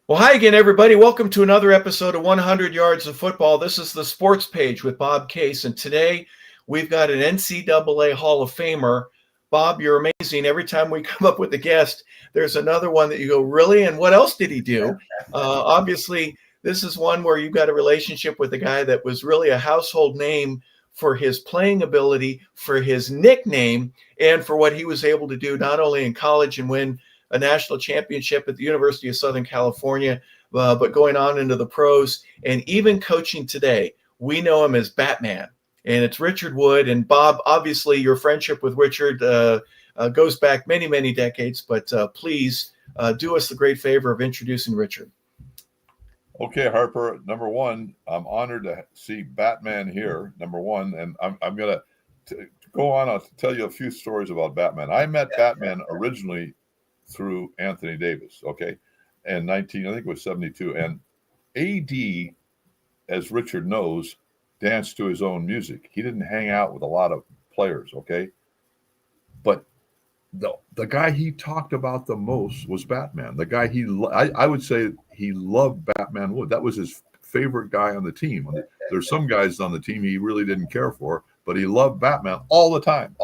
Well, hi again, everybody. Welcome to another episode of 100 Yards of Football. This is the Sports Page with Bob Case, and today we've got an NCAA Hall of Famer. Bob, you're amazing. Every time we come up with a guest, there's another one that you go, really? And what else did he do? Obviously, this is one where you've got a relationship with a guy that was really a household name for his playing ability, for his nickname, and for what he was able to do not only in college and win a national championship at the University of Southern California, but going on into the pros and even coaching today. We know him as Batman, and it's Richard Wood. And Bob, obviously, your friendship with Richard goes back many, many decades, but please do us the great favor of introducing Richard. Okay, Harper. Number one, I'm honored to see Batman here. Number one, and I'm going to go on. I'll tell you a few stories about Batman. I met Batman originally through Anthony Davis, okay, and I think it was 72. And AD, as Richard knows, danced to his own music. He didn't hang out with a lot of players, okay? But the guy he talked about the most was Batman. The guy I would say he loved Batman Wood. That was his favorite guy on the team. There's some guys on the team he really didn't care for, but he loved Batman all the time.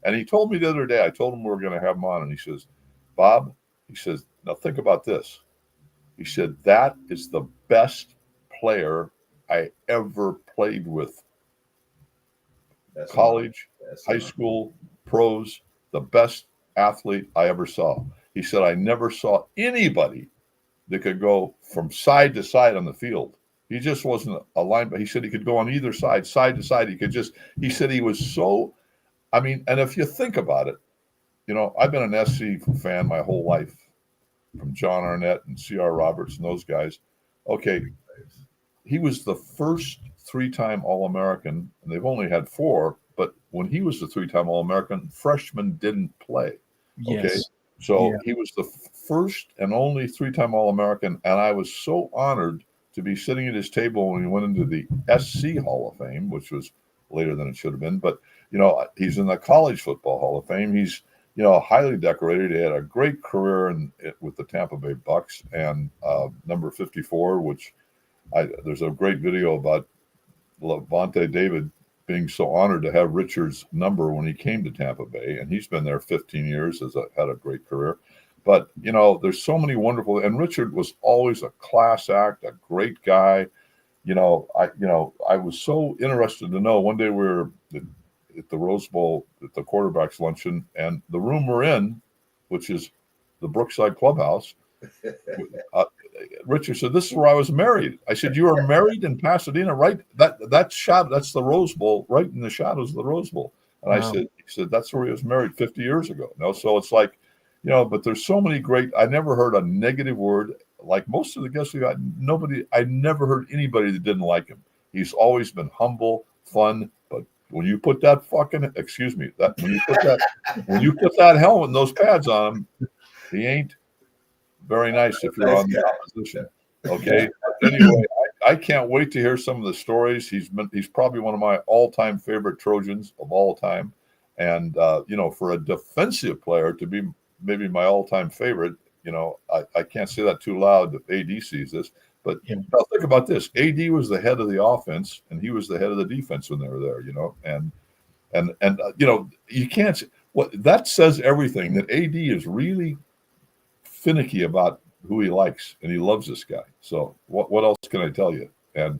And he told me the other day, I told him we were going to have him on, and he says, Bob, he says, now think about this. He said, that is the best player I ever played with. College, high school, pros, the best athlete I ever saw. He said, I never saw anybody that could go from side to side on the field. He just wasn't a linebacker. He said he could go on either side to side. He said he was so, and if you think about it, I've been an SC fan my whole life, from John Arnett and C.R. Roberts and those guys. Okay, he was the first three-time All-American, and they've only had four, but when he was the three-time All-American, freshmen didn't play. Okay, Yes. so yeah. He was the first and only three-time All-American, and I was so honored to be sitting at his table when he went into the SC Hall of Fame, which was later than it should have been. But, he's in the College Football Hall of Fame. He's highly decorated. He had a great career with the Tampa Bay Bucks, and number 54, which there's a great video about Levante David being so honored to have Richard's number when he came to Tampa Bay, and he's been there 15 years, had a great career. But, there's so many wonderful, and Richard was always a class act, a great guy. I was so interested to know, one day we were at the Rose Bowl at the quarterback's luncheon, and the room we're in, which is the Brookside Clubhouse, Richard said, this is where I was married. I said, you were married in Pasadena, right? That's the Rose Bowl, right in the shadows of the Rose Bowl. And wow. He said, that's where he was married 50 years ago. So it's like, but there's so many great, I never heard a negative word. Like most of the guests we got, I never heard anybody that didn't like him. He's always been humble, fun, but when you put that when you put that helmet and those pads on him, he ain't very nice if you're on the opposition. Okay. Anyway, I can't wait to hear some of the stories. He's probably one of my all-time favorite Trojans of all time. And for a defensive player to be maybe my all-time favorite, I can't say that too loud if AD sees this. But now think about this. AD was the head of the offense, and he was the head of the defense when they were there, and you can't. That says everything, that AD is really finicky about who he likes, and he loves this guy. So what else can I tell you? And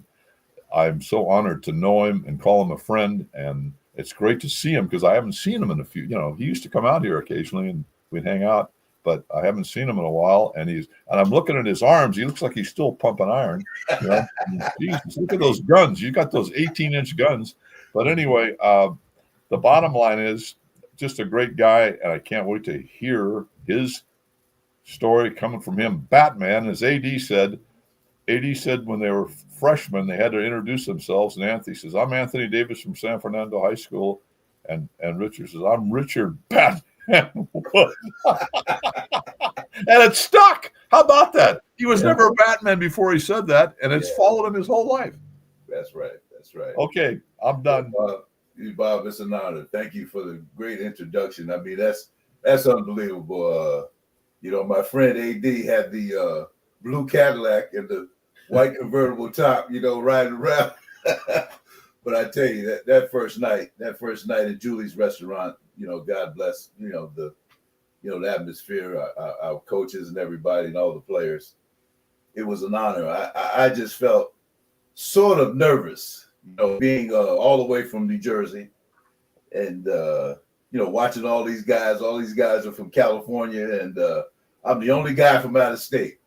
I'm so honored to know him and call him a friend, and it's great to see him because I haven't seen him in a few. He used to come out here occasionally, and we'd hang out. But I haven't seen him in a while, and I'm looking at his arms. He looks like he's still pumping iron. Jesus, look at those guns. You got those 18-inch guns. But anyway, the bottom line is just a great guy, and I can't wait to hear his story coming from him. Batman, as AD said when they were freshmen, they had to introduce themselves, and Anthony says, I'm Anthony Davis from San Fernando High School, and Richard says, I'm Richard Batman. And it stuck. How about that? He was never a Batman before he said that, and it's followed him his whole life. That's right. Okay, I'm done. Bob, it's an honor. Thank you for the great introduction. That's unbelievable. My friend AD had the blue Cadillac and the white convertible top, riding around. But I tell you that first night at Julie's restaurant, God bless, the atmosphere, our coaches and everybody and all the players. It was an honor. I just felt sort of nervous, being all the way from New Jersey and, watching all these guys. All these guys are from California, and I'm the only guy from out of state.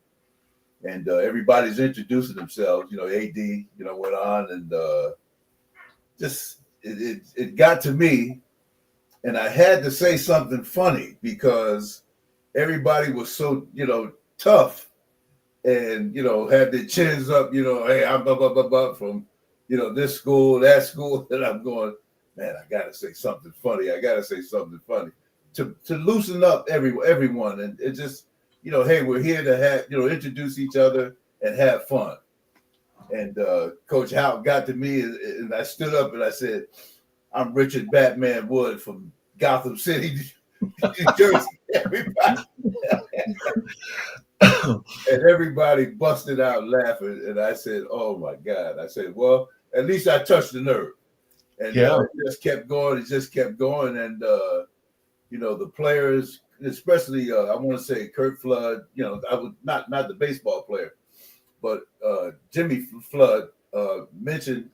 And everybody's introducing themselves. AD, went on, and just it got to me, and I had to say something funny because everybody was so tough, and had their chins up. Hey, I'm from this school, that school, and I'm going, man, I gotta say something funny. I gotta say something funny to loosen up everyone, and it just hey, we're here to have introduce each other and have fun. And Coach Howe got to me, and I stood up and I said, I'm Richard Batman Wood from Gotham City, New Jersey. Everybody. And everybody busted out laughing. And I said, oh my God. I said, well, at least I touched the nerve. And it just kept going. It just kept going. And, the players, especially, I want to say Kurt Flood, I was not the baseball player, but Jimmy Flood mentioned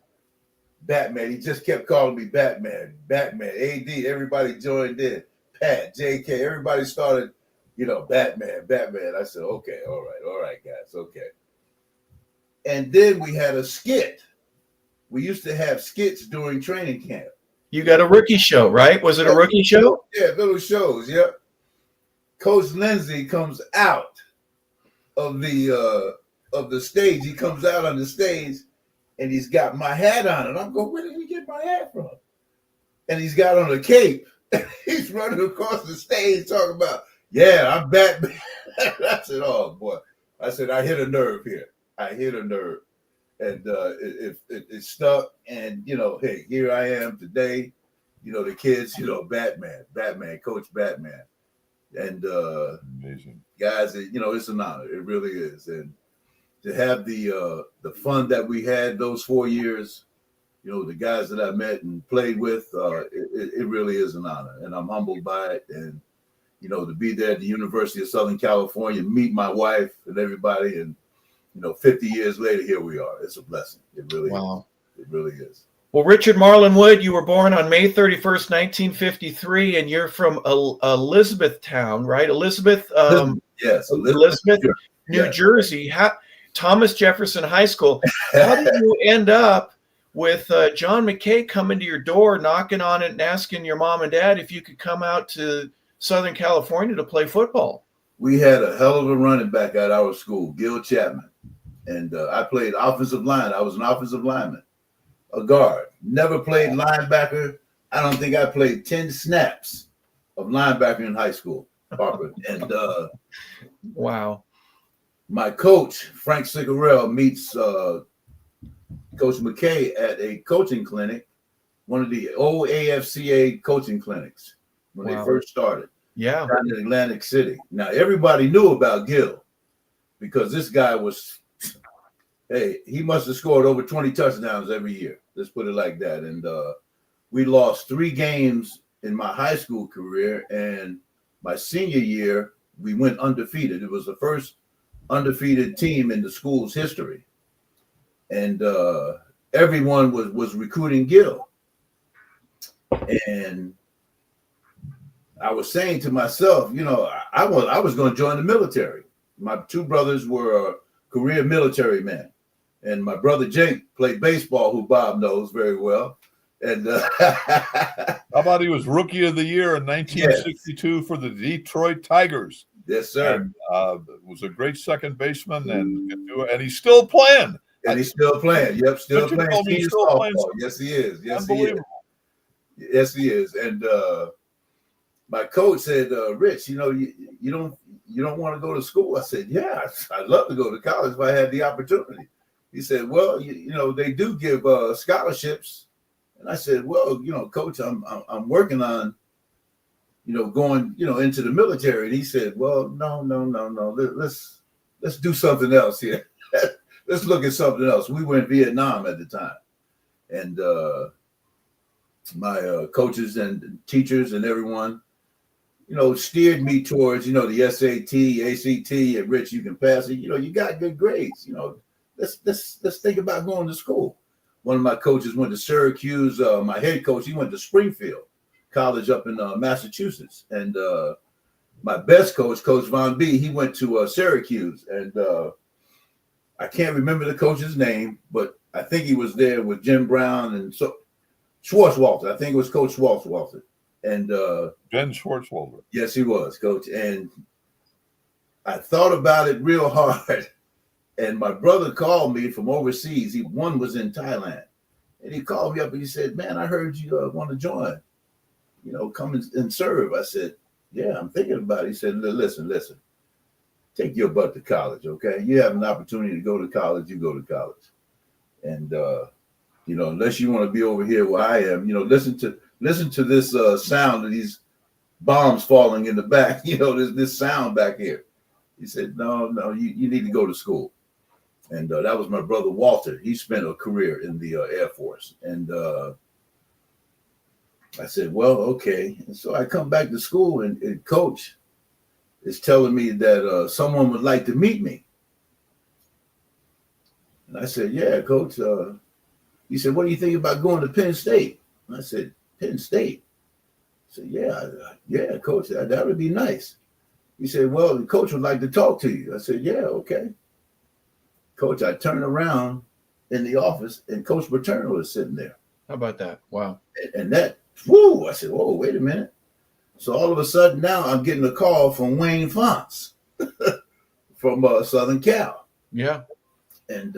Batman. He just kept calling me Batman, AD. Everybody joined in. Pat, JK, everybody started, Batman. I said, okay, all right, guys, okay. And then we had a skit. We used to have skits during training camp. You got a rookie show, right? Was it a rookie show? Yeah, little shows, yeah. Coach Lindsay comes out of the stage. He comes out on the stage, and he's got my hat on, and I'm going, where did he get my hat from? And he's got on a cape. He's running across the stage talking about, yeah, I'm Batman. I said, oh boy. I said, I hit a nerve here. And it stuck. And hey, here I am today. The kids, Batman, Coach Batman. And amazing. Guys, it's an honor. It really is. And to have the fun that we had those 4 years, the guys that I met and played with, it really is an honor. And I'm humbled by it. And, to be there at the University of Southern California, meet my wife and everybody. And, 50 years later, here we are. It's a blessing. It really is. It really is. Well, Richard Marlon Wood, you were born on May 31st, 1953, and you're from Elizabethtown, right? Elizabeth? Yes. Elizabeth, New Jersey. Thomas Jefferson High School. How did you end up with John McKay coming to your door, knocking on it and asking your mom and dad if you could come out to Southern California to play football? We had a hell of a running back at our school, Gil Chapman. And I played offensive line. I was an offensive lineman, a guard. Never played linebacker. I don't think I played 10 snaps of linebacker in high school, Harper. And wow. My coach, Frank Cigarell, meets Coach McKay at a coaching clinic, one of the old AFCA coaching clinics when they first started. Yeah. Down in Atlantic City. Now, everybody knew about Gil because this guy was, he must have scored over 20 touchdowns every year. Let's put it like that. And we lost 3 games in my high school career. And my senior year, we went undefeated. It was the first undefeated team in the school's history. And everyone was recruiting Gil. And I was saying to myself, I was going to join the military. My 2 brothers were career military men. And my brother Jake played baseball, who Bob knows very well. And how about he was Rookie of the Year in 1962 for the Detroit Tigers? Yes, sir. And was a great second baseman, and he's still playing. And he's still playing. Yep, still Richard playing. He's still playing. Yes, he is. Yes, Unbelievable. He is. Yes, he is. And my coach said, Rich, you don't want to go to school? I said, yeah, I'd love to go to college if I had the opportunity. He said, well, they do give scholarships. And I said, well, Coach, I'm working on, going, into the military. And he said, well, no. Let's let's do something else here. Let's look at something else. We were in Vietnam at the time, and my coaches and teachers and everyone, steered me towards, the SAT, ACT, and Rich, you can pass it. You got good grades. Let's think about going to school. One of my coaches went to Syracuse. My head coach, he went to Springfield College up in Massachusetts, and my best coach, Coach Von B, he went to Syracuse, and I can't remember the coach's name, but I think he was there with Jim Brown and so Schwartzwalter. I think it was Coach Schwartzwalter. And Ben Schwartzwalter. Yes, he was, Coach. And I thought about it real hard. And my brother called me from overseas. One was in Thailand. And he called me up and he said, man, I heard you want to join, come and serve. I said, yeah, I'm thinking about it. He said, listen, take your butt to college, okay? You have an opportunity to go to college, you go to college. And, unless you want to be over here where I am, listen to this sound of these bombs falling in the back, this sound back here. He said, no, you need to go to school. And that was my brother, Walter. He spent a career in the Air Force. And I said, well, okay. And so I come back to school and Coach is telling me that someone would like to meet me. And I said, yeah, Coach. He said, what do you think about going to Penn State? And I said, Penn State? I said, yeah, Coach, that would be nice. He said, well, the coach would like to talk to you. I said, yeah, okay. Coach, I turned around in the office and Coach Paterno was sitting there. How about that? Wow. And that, whoo, I said, whoa, wait a minute. So all of a sudden now I'm getting a call from Wayne Fonts from Southern Cal. Yeah. And,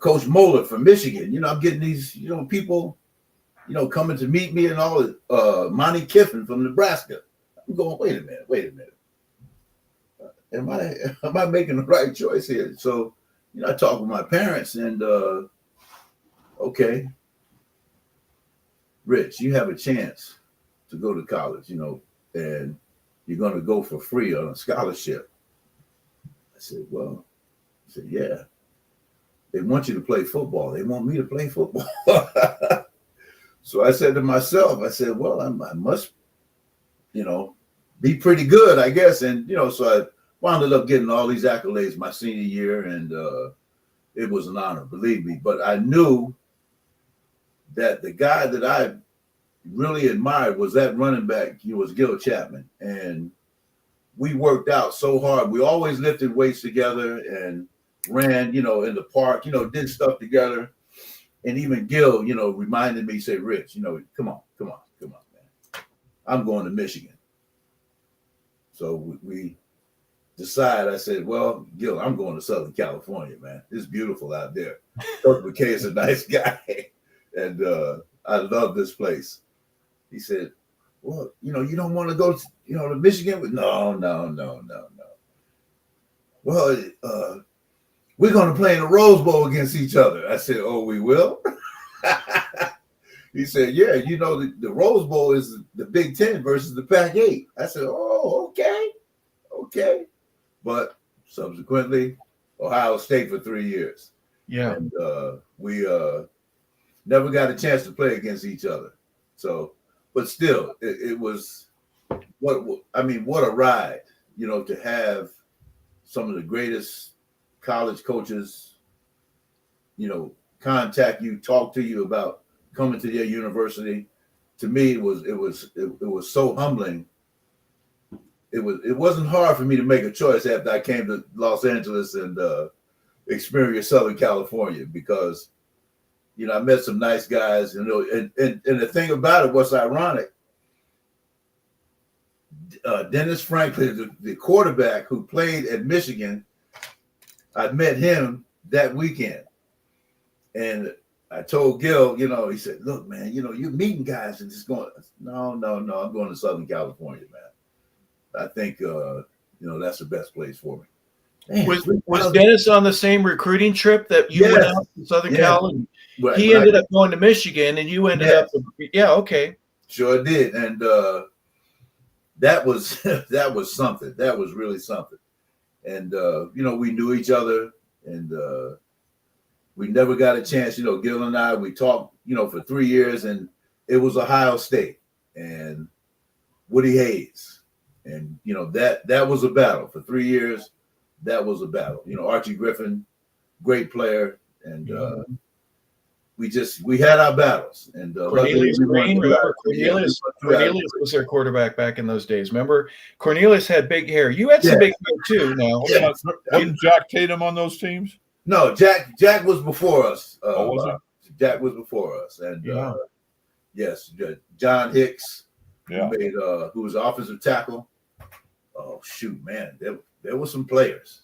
Coach Moeller from Michigan. I'm getting these, people, coming to meet me and all. Monty Kiffin from Nebraska. I'm going, wait a minute. Am I making the right choice here? So, I talked with my parents and, okay, Rich, you have a chance to go to college, and you're going to go for free on a scholarship. I said, yeah. They want you to play football. They want me to play football. So I said to myself, well, I must, be pretty good, I guess. And, so I wound up getting all these accolades my senior year, and it was an honor, believe me. But I knew that the guy that I really admired was that running back. He was Gil Chapman. And we worked out so hard. We always lifted weights together and ran, in the park, did stuff together. And even Gil, reminded me, say, Rich, come on, man. I'm going to Michigan. So we decided, I said, well, Gil, I'm going to Southern California, man. It's beautiful out there. Coach McKay is a nice guy. And I love this place. He said, well, you don't want to go to, to Michigan? No. Well, we're going to play in the Rose Bowl against each other. I said, oh, we will? He said, yeah, the Rose Bowl is the Big Ten versus the Pac-8. I said, oh, okay. But subsequently, Ohio State for 3 years. Yeah. And we never got a chance to play against each other. So, but still, it was, what a ride, to have some of the greatest college coaches, contact you, talk to you about coming to their university. To me, it was so humbling. It wasn't hard for me to make a choice after I came to Los Angeles and experienced Southern California, because I met some nice guys, and the thing about it, what's ironic, Dennis Franklin, the quarterback who played at Michigan, I met him that weekend. And I told Gil, he said, look, man, you're meeting guys and just going, no, I'm going to Southern California, man. I think, that's the best place for me. Man, was Dennis on the same recruiting trip that you went out to Southern Cal? Right, he ended up going to Michigan, and you ended up. Yeah, okay. Sure did, and that was something. That was really something. And we knew each other, and we never got a chance. Gil and I, we talked, for 3 years, and it was Ohio State and Woody Hayes, and that was a battle for 3 years. That was a battle. Archie Griffin, great player, and we had our battles. And Cornelius Green, remember Cornelius was their quarterback back in those days. Remember, Cornelius had big hair. You had some big hair too. Now, wasn't Jack Tatum on those teams? No, Jack was before us. Was it? Jack was before us, and yes, John Hicks, who was the offensive tackle. Oh shoot, man, there were some players.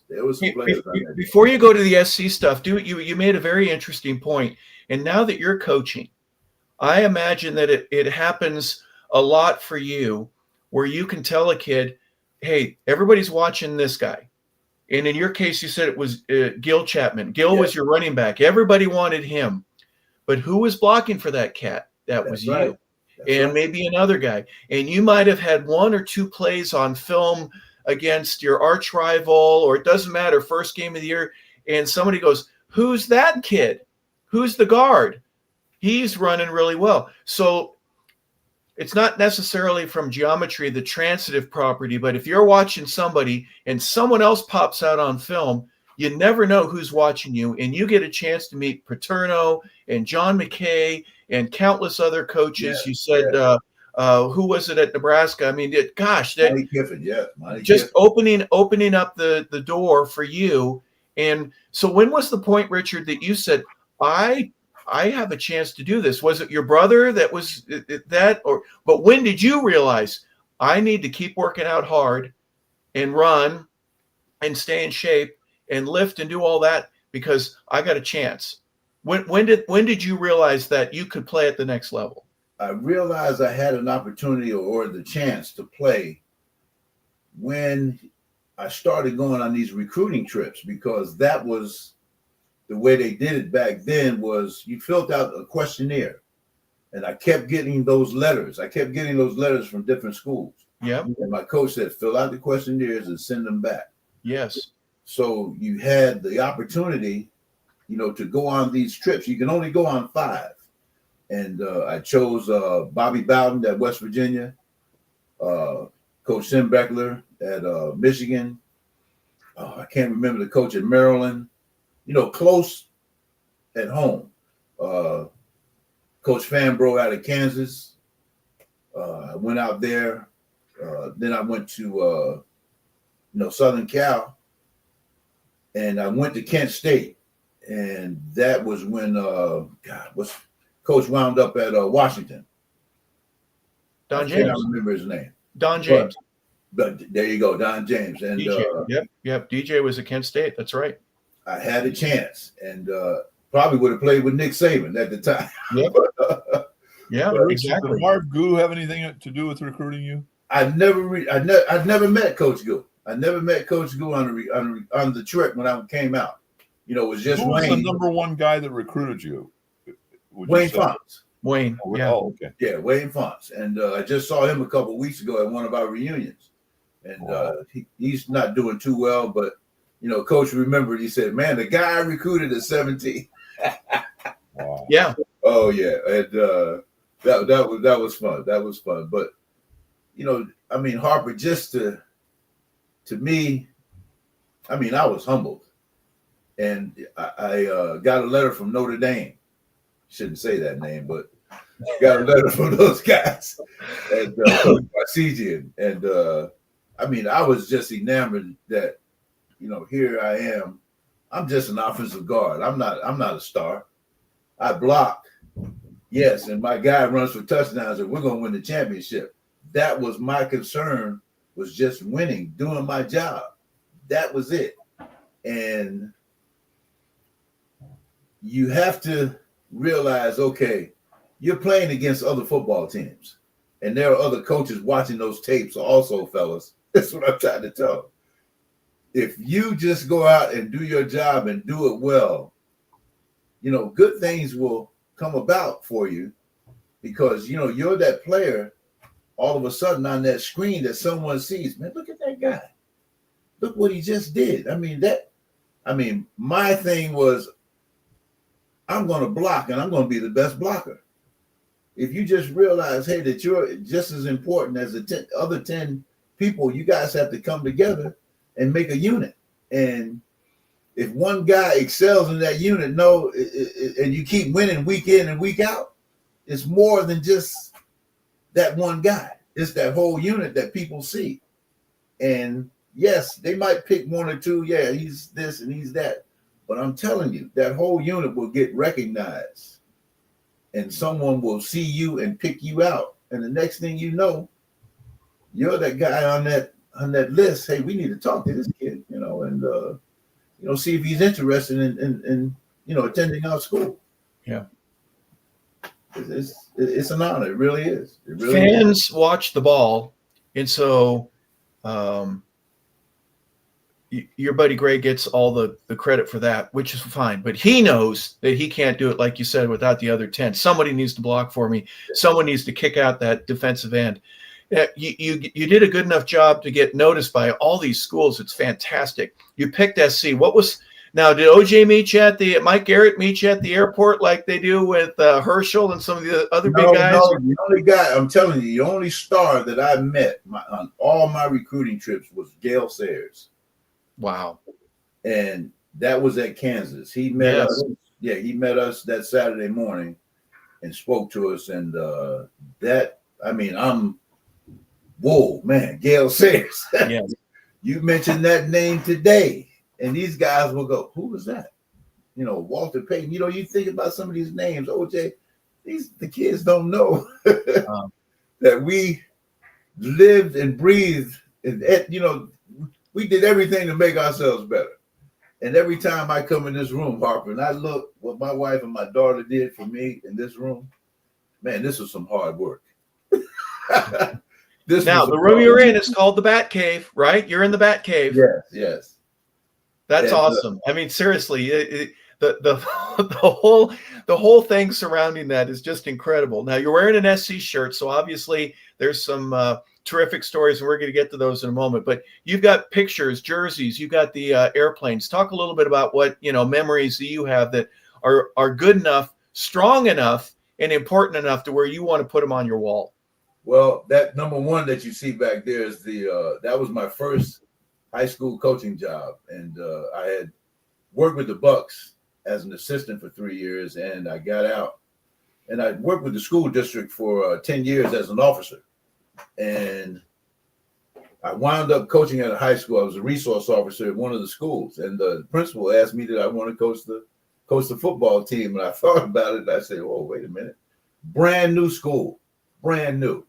Before you go to the SC stuff, you made a very interesting point. And now that you're coaching, I imagine that it happens a lot for you, where you can tell a kid, "Hey, everybody's watching this guy." And in your case, you said it was Gil Chapman. Gil was your running back. Everybody wanted him. But who was blocking for that cat? That was you. And maybe another guy. And you might have had 1 or 2 plays on film against your arch rival, or it doesn't matter, first game of the year, and somebody goes, "Who's that kid? Who's the guard? He's running really well." So it's not necessarily from geometry, the transitive property, but if you're watching somebody and someone else pops out on film, you never know who's watching you, and you get a chance to meet Paterno and John McKay and countless other coaches. You said, who was it at Nebraska? I mean, Monty Kiffin, opening up the door for you. And so when was the point, Richard, that you said, I have a chance to do this? Was it your brother that was that, but when did you realize I need to keep working out hard and run and stay in shape and lift and do all that because I got a chance? When did you realize that you could play at the next level? I realized I had an opportunity or the chance to play when I started going on these recruiting trips, because that was the way they did it back then. Was you filled out a questionnaire, and I kept getting those letters. From different schools. Yeah. And my coach said, fill out the questionnaires and send them back. Yes. So you had the opportunity, to go on these trips. You can only go on 5. And I chose Bobby Bowden at West Virginia, Coach Sim Beckler at Michigan. I can't remember the coach at Maryland. Close at home. Coach Fanbro out of Kansas. I went out there. Then I went to Southern Cal, and I went to Kent State, and that was when Coach wound up at Washington. Don James. I remember his name. Don James. But there you go, Don James. And DJ. Yep. DJ was at Kent State. That's right. I had a chance, and probably would have played with Nick Saban at the time. Yep. Yeah, exactly. Did Marv Goo have anything to do with recruiting you? I'd never met Coach Goo. I never met Coach Goo on the trip when I came out. It was just Who was Wayne. the number one guy that recruited you? Wayne Fonts. Wayne. Yeah. Oh, okay. Yeah, Wayne Fonts. And I just saw him a couple of weeks ago at one of our reunions. And he's not doing too well, but Coach remembered. He said, "Man, the guy I recruited at 17." Wow. Yeah. Oh yeah, and that was fun. That was fun. But Harper, just to me, I was humbled, and I got a letter from Notre Dame. Shouldn't say that name, but got a letter from those guys, and Marcesian, and I was just enamored that here I am. I'm just an offensive guard. I'm not a star. I block, yes, and my guy runs for touchdowns, and we're gonna win the championship. That was my concern, was just winning, doing my job. That was it. And you have to realize, okay, you're playing against other football teams, and there are other coaches watching those tapes also, fellas. That's what I'm trying to tell them. If you just go out and do your job and do it well, good things will come about for you, because, you're that player all of a sudden on that screen that someone sees. Man, look at that guy. look what he just did. My thing was, I'm going to block and I'm going to be the best blocker. If you just realize, hey, that you're just as important as the other 10 people, you guys have to come together and make a unit. And if one guy excels in that unit, and you keep winning week in and week out, it's more than just that one guy. It's that whole unit that people see. And yes, they might pick one or two. Yeah, he's this and he's that. But I'm telling you, that whole unit will get recognized. And someone will see you and pick you out. And the next thing you know, you're that guy on that list. Hey, we need to talk to this kid, and see if he's interested in attending our school. Yeah. It's an honor. It really is. It really Fans watch the ball, and so your buddy Greg gets all the credit for that, which is fine. But he knows that he can't do it, like you said, without the other 10. Somebody needs to block for me. Someone needs to kick out that defensive end. You did a good enough job to get noticed by all these schools. It's fantastic. You picked SC. Now, did OJ meet you Mike Garrett meet you at the airport like they do with Herschel and some of the other big guys? No, the only guy, I'm telling you, the only star that I met on all my recruiting trips was Gale Sayers. Wow. And that was at Kansas. He met us. Yeah, he met us that Saturday morning and spoke to us. And whoa, man, Gale Sayers. Yes. You mentioned that name today. And these guys will go, who was that? Walter Payton. You think about some of these names, OJ, the kids don't know that we lived and breathed. And, we did everything to make ourselves better. And every time I come in this room, Harper, and I look what my wife and my daughter did for me in this room, man, this was some hard work. The room you're in is called the Bat Cave, right? You're in the Bat Cave. Yes. That's awesome. Seriously, the whole thing surrounding that is just incredible. Now you're wearing an SC shirt, so obviously there's some terrific stories, and we're going to get to those in a moment. But you've got pictures, jerseys, you've got the airplanes. Talk a little bit about what memories that you have that are good enough, strong enough, and important enough to where you want to put them on your wall. Well, that number one that you see back there is that was my first high school coaching job, and I had worked with the Bucks as an assistant for 3 years, and I got out, and I worked with the school district for 10 years as an officer, and I wound up coaching at a high school. I was a resource officer at one of the schools, and the principal asked me that I want to coach the football team, and I thought about it, and I said, "Oh, wait a minute, brand new school, brand new."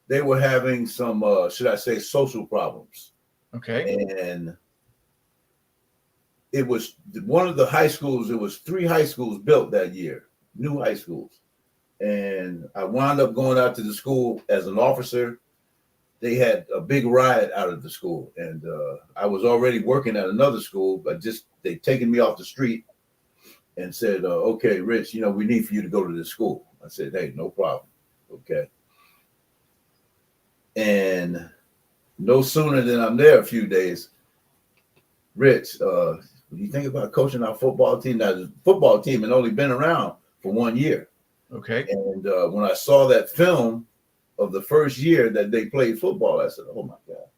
They were having some, should I say, social problems. Okay. And it was one of the high schools. It was 3 high schools built that year, new high schools. And I wound up going out to the school as an officer. They had a big riot out of the school. And I was already working at another school, but they'd taken me off the street and said, okay, Rich, we need for you to go to this school. I said, hey, no problem. Okay. And no sooner than I'm there a few days, Rich, you think about coaching our football team? Now, the football team had only been around for 1 year. Okay. And when I saw that film of the first year that they played football, I said, oh, my God,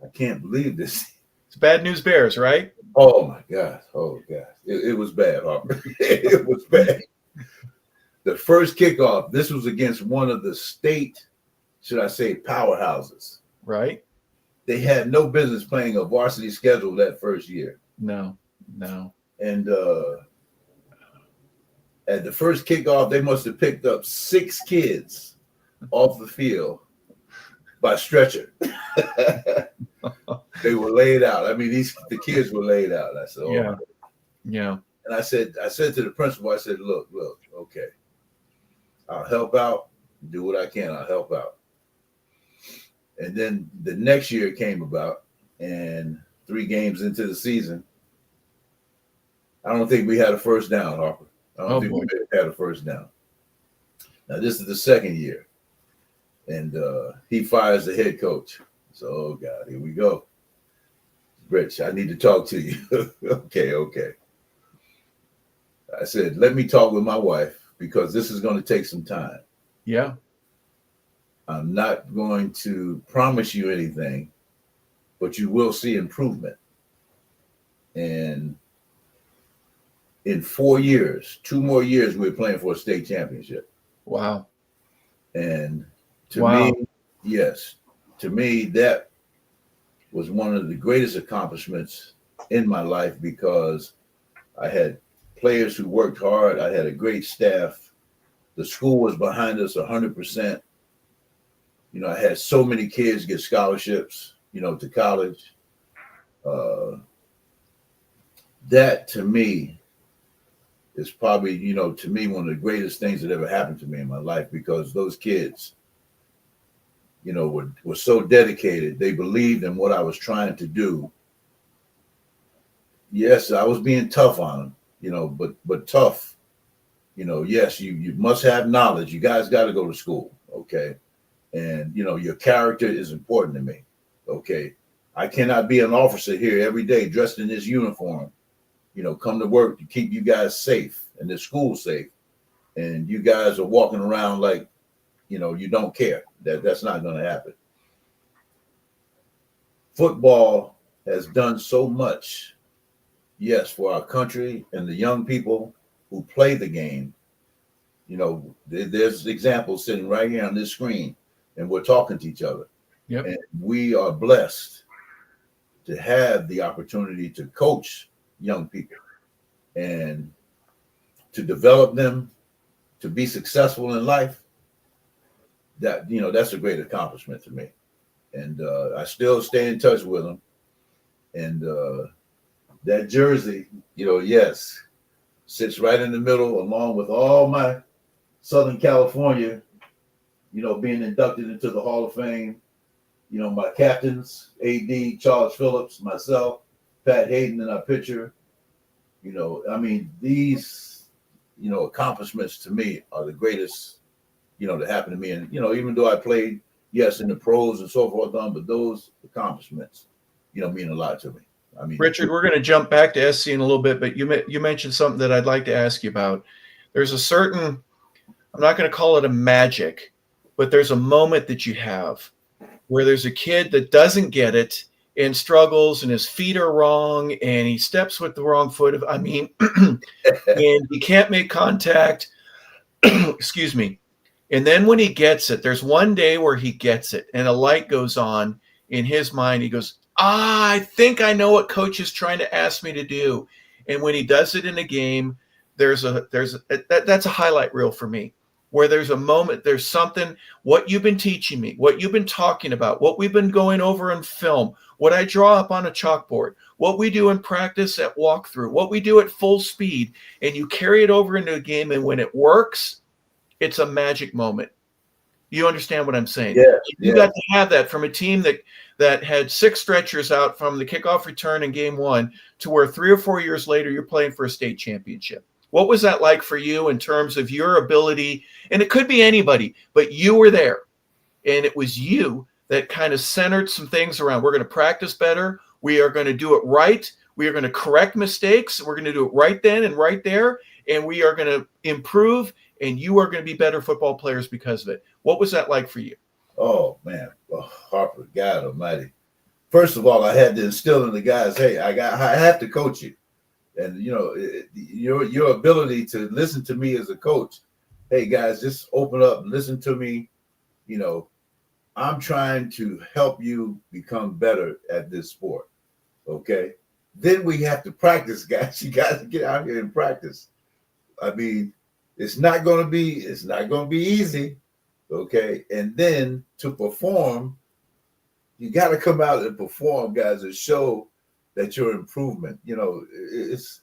I can't believe this. It's Bad News Bears, right? Oh, my God. Oh, God. It was bad, Harper. It was bad. The first kickoff, this was against one of the state, should I say, powerhouses. Right. They had no business playing a varsity schedule that first year. No. And at the first kickoff, they must have picked up 6 kids off the field by stretcher. They were laid out. The kids were laid out. I said, oh, yeah. And I said to the principal, I said, look, okay, I'll help out, do what I can. I'll help out. And then the next year came about, and 3 games into the season, I don't think we had a first down, Harper. I don't think we had a first down. Now, this is the second year, and he fires the head coach. So, oh, God, here we go. Rich, I need to talk to you. Okay. I said, let me talk with my wife because this is going to take some time. Yeah. I'm not going to promise you anything, but you will see improvement. And in 4 years, 2 more years, we're playing for a state championship. Wow. And to Wow. me, yes, to me, that was one of the greatest accomplishments in my life because I had players who worked hard. I had a great staff. The school was behind us 100%. You know, I had so many kids get scholarships, you know, to college. That to me is probably, you know, to me, one of the greatest things that ever happened to me in my life because those kids, you know, were so dedicated. They believed in what I was trying to do. Yes, I was being tough on them, you know, but tough, you know, yes, you must have knowledge. You guys got to go to school, okay? And, you know, your character is important to me, okay? I cannot be an officer here every day dressed in this uniform, you know, come to work to keep you guys safe and the school safe. And you guys are walking around like, you know, you don't care. That's not going to happen. Football has done so much, yes, for our country and the young people who play the game. You know, there's examples sitting right here on this screen, and we're talking to each other. Yep. And we are blessed to have the opportunity to coach young people and to develop them to be successful in life. That, you know, that's a great accomplishment to me. And I still stay in touch with them. And that jersey, you know, yes, sits right in the middle along with all my Southern California, you know, being inducted into the Hall of Fame. You know, my captains, AD, Charles Phillips, myself, Pat Hayden in our picture. You know, I mean, these, you know, accomplishments to me are the greatest, you know, that happened to me. And, you know, even though I played, yes, in the pros and so forth on, but those accomplishments, you know, mean a lot to me. I mean, Richard, we're going to jump back to SC in a little bit, but you mentioned something that I'd like to ask you about. There's a certain, I'm not going to call it a magic, but there's a moment that you have where there's a kid that doesn't get it and struggles and his feet are wrong and he steps with the wrong foot. And he can't make contact. Excuse me. And then when he gets it, there's one day where he gets it and a light goes on in his mind. He goes, I think I know what coach is trying to ask me to do. And when he does it in a game, that's a highlight reel for me, where there's a moment, there's something, what you've been teaching me, what you've been talking about, what we've been going over in film, what I draw up on a chalkboard, what we do in practice at walkthrough, what we do at full speed, and you carry it over into a game. And when it works, it's a magic moment. You understand what I'm saying? yeah, You got to have that from a team that had 6 stretchers out from the kickoff return in game 1 to where 3 or 4 years later you're playing for a state championship. What was that like for you in terms of your ability? And it could be anybody, but you were there. And it was you that kind of centered some things around. We're going to practice better. We are going to do it right. We are going to correct mistakes. We're going to do it right then and right there. And we are going to improve. And you are going to be better football players because of it. What was that like for you? Oh, man. Oh, Harper, God almighty. First of all, I had to instill in the guys, hey, I have to coach you. And, you know, your ability to listen to me as a coach, hey, guys, just open up and listen to me. You know, I'm trying to help you become better at this sport, okay? Then we have to practice, guys. You got to get out here and practice. I mean, it's not going to be easy, okay? And then to perform, you got to come out and perform, guys, and show that your improvement. You know, it's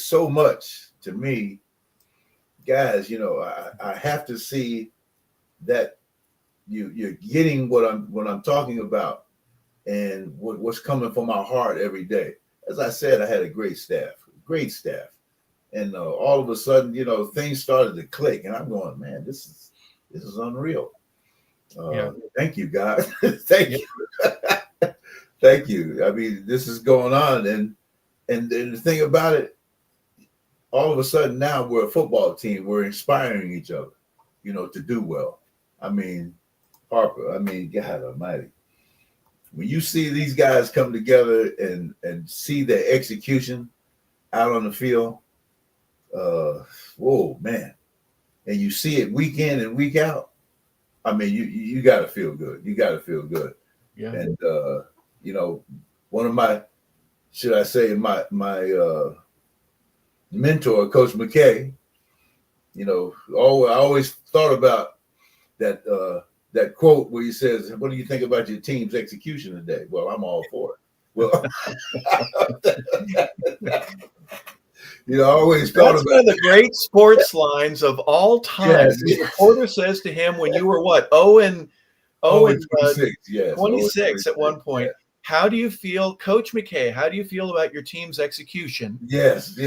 so much to me, guys. You know, I have to see that you're getting what I'm talking about, and what's coming from my heart every day. As I said, I had a great staff, and all of a sudden, you know, things started to click, and I'm going, man, this is unreal. Yeah. Thank you, God. Thank you. Thank you. I mean, this is going on, and the thing about it, all of a sudden now we're a football team. We're inspiring each other, to do well. I mean, Harper. I mean, God Almighty. When you see these guys come together and see their execution out on the field, whoa, man. And you see it week in and week out. I mean, you got to feel good. You got to feel good. Yeah. And, one of my, should I say, my mentor, Coach McKay, I always thought about that quote where he says, "What do you think about your team's execution today?" Well, I'm all for it. Well, I always thought That's about one of the great sports lines of all time. Yes. The reporter says to him, when you were what, 26, yes, 26 at one point. Yes. How do you feel, Coach McKay? How do you feel about your team's execution? Yes.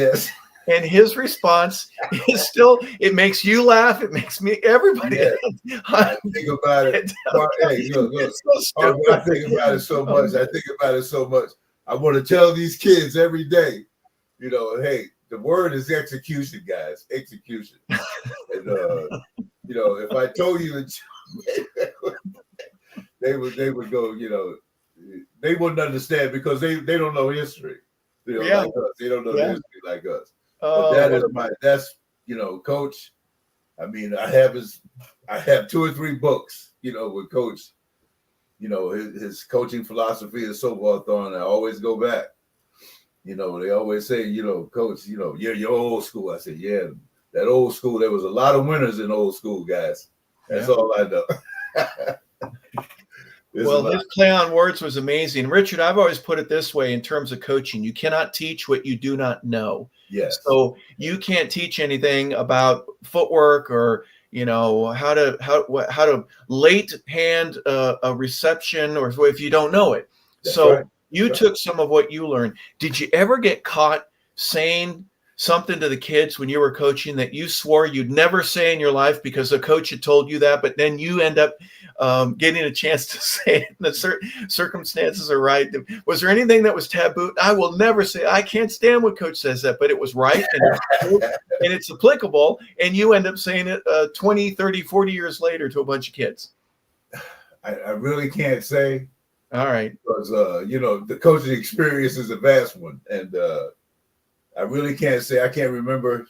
And his response is still, it makes you laugh. It makes me, everybody. Yes. I think about it. Hey, look. I think about it so much. I want to tell these kids every day, hey, the word is execution, guys. Execution. And, if I told you, they would go, they wouldn't understand because they don't know history. Like us. They don't know history like us. That's Coach. I mean, I have 2 or 3 books, with Coach. His coaching philosophy is so well thought. I always go back. They always say, Coach, you're old school. I said, yeah, that old school. There was a lot of winners in old school, guys. That's all I know. Well, his play on words was amazing. Richard, I've always put it this way in terms of coaching. You cannot teach what you do not know. Yes. So you can't teach anything about footwork or, how to late hand a reception or if you don't know it. That's so right. You took some of what you learned. Did you ever get caught saying something to the kids when you were coaching that you swore you'd never say in your life because the coach had told you that, but then you end up getting a chance to say it and the circumstances are right? Was there anything that was taboo? I will never say, I can't stand when coach says that, but it was right and it's applicable, and you end up saying it 20, 30, 40 years later to a bunch of kids? I really can't say. All right. Because, the coaching experience is a vast one. And I really can't say, I can't remember,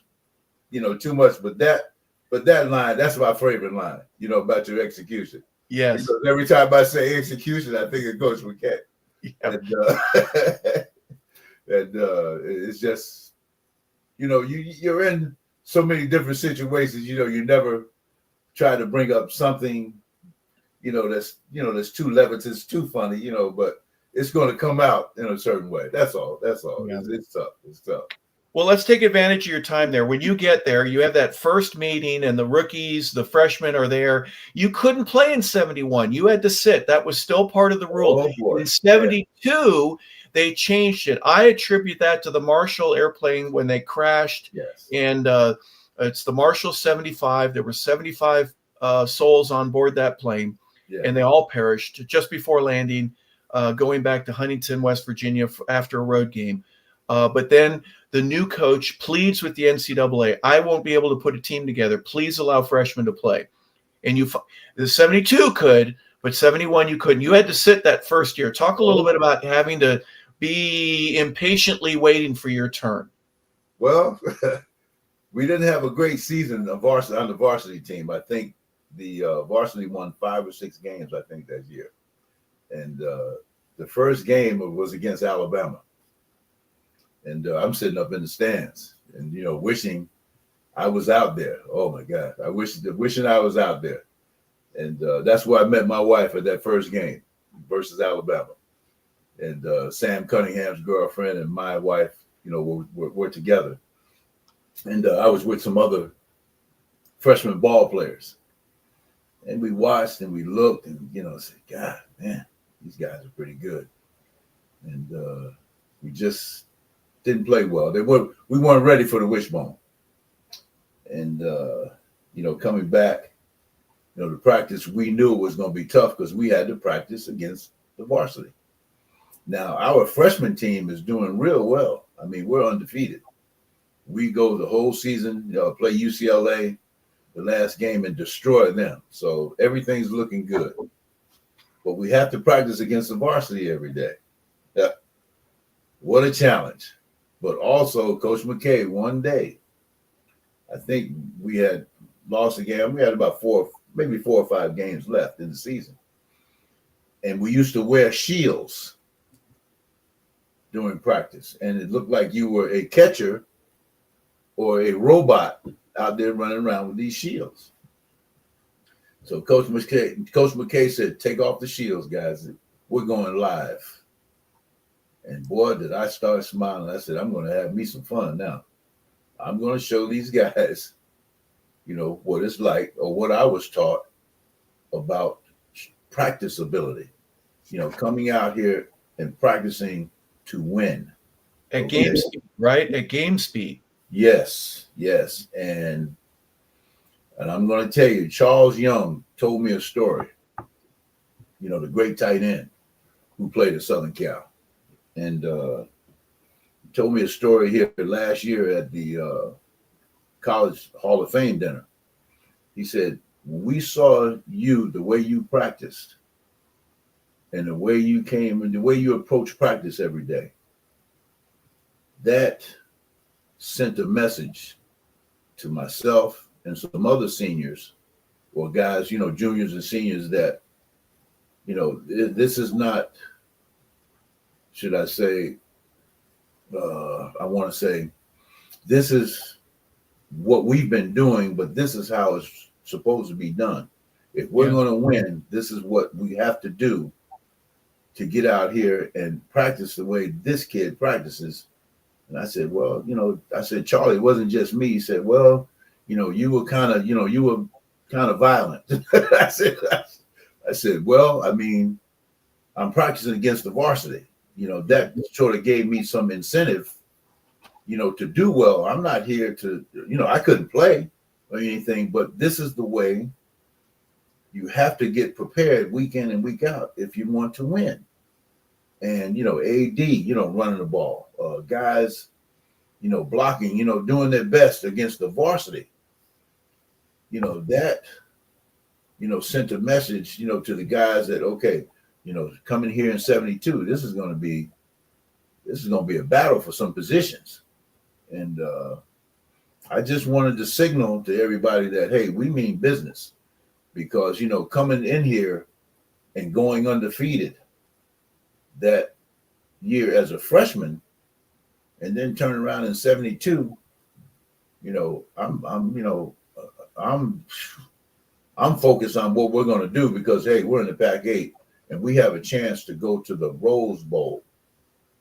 too much, but that line, that's my favorite line, about your execution. Yes. Because every time I say execution, I think of Coach McKay. Yep. And it's just, you're in so many different situations, you never try to bring up something, that's too levitant, too funny, but it's going to come out in a certain way. That's all. Yeah. It's tough. Well, let's take advantage of your time there. When you get there, you have that first meeting and the rookies, the freshmen are there. You couldn't play in 71. You had to sit. That was still part of the rule. In 72, they changed it. I attribute that to the Marshall airplane when they crashed. Yes. And it's the Marshall 75. There were 75 souls on board that plane, and they all perished just before landing, going back to Huntington, West Virginia after a road game. But then the new coach pleads with the NCAA, I won't be able to put a team together. Please allow freshmen to play. And the 72 could, but 71 you couldn't. You had to sit that first year. Talk a little bit about having to be impatiently waiting for your turn. Well, we didn't have a great season on the varsity team. I think the varsity won 5 or 6 games, I think, that year. And the first game was against Alabama. And I'm sitting up in the stands and, wishing I was out there. Oh, my God. Wishing I was out there. And that's where I met my wife at that first game versus Alabama. And Sam Cunningham's girlfriend and my wife, were together. And I was with some other freshman ball players. And we watched and we looked and, said, God, man, these guys are pretty good. And we just didn't play well. We weren't ready for the wishbone. And, coming back, the practice, we knew it was going to be tough because we had to practice against the varsity. Now, our freshman team is doing real well. I mean, we're undefeated. We go the whole season, play UCLA, the last game, and destroy them. So everything's looking good. But we have to practice against the varsity every day. Yeah. What a challenge. But also, Coach McKay, one day, I think we had lost a game. We had about maybe 4 or 5 games left in the season. And we used to wear shields during practice. And it looked like you were a catcher or a robot out there running around with these shields. So Coach McKay said, take off the shields, guys. We're going live. And boy, did I start smiling. I said, I'm going to have me some fun now. I'm going to show these guys, what it's like or what I was taught about practice ability, coming out here and practicing to win. At game speed, right? At game speed. Yes. And I'm going to tell you, Charles Young told me a story, the great tight end who played at Southern Cal. And told me a story here last year at the College Hall of Fame dinner. He said, when we saw you, the way you practiced and the way you came and the way you approach practice every day, that sent a message to myself and some other seniors or guys, juniors and seniors that, this is not, should I say, I want to say, this is what we've been doing, but this is how it's supposed to be done. If we're going to win, this is what we have to do to get out here and practice the way this kid practices. And I said, well, Charlie, it wasn't just me. He said, well, you were kind of violent. I said, well, I mean, I'm practicing against the varsity. That sort of gave me some incentive, to do well. I'm not here to, I couldn't play or anything, but this is the way you have to get prepared week in and week out if you want to win. And, AD, running the ball, guys, blocking, doing their best against the varsity. That, sent a message, to the guys that, okay, coming here in 72, this is going to be a battle for some positions. And I just wanted to signal to everybody that, hey, we mean business because, coming in here and going undefeated that year as a freshman and then turning around in 72, I'm focused on what we're going to do because, hey, we're in the Pac-8 and we have a chance to go to the Rose Bowl.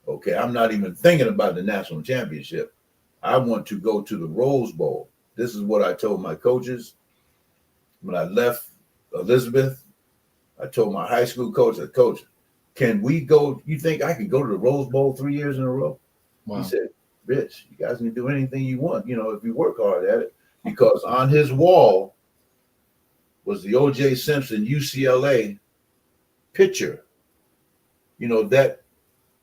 Okay, I'm not even thinking about the national championship. I want to go to the Rose Bowl. This is what I told my coaches when I left Elizabeth. I told my high school coach, Coach, can we go? You think I could go to the Rose Bowl 3 years in a row? Wow. He said, Rich, you guys can do anything you want, if you work hard at it. Because on his wall was the O.J. Simpson UCLA picture, that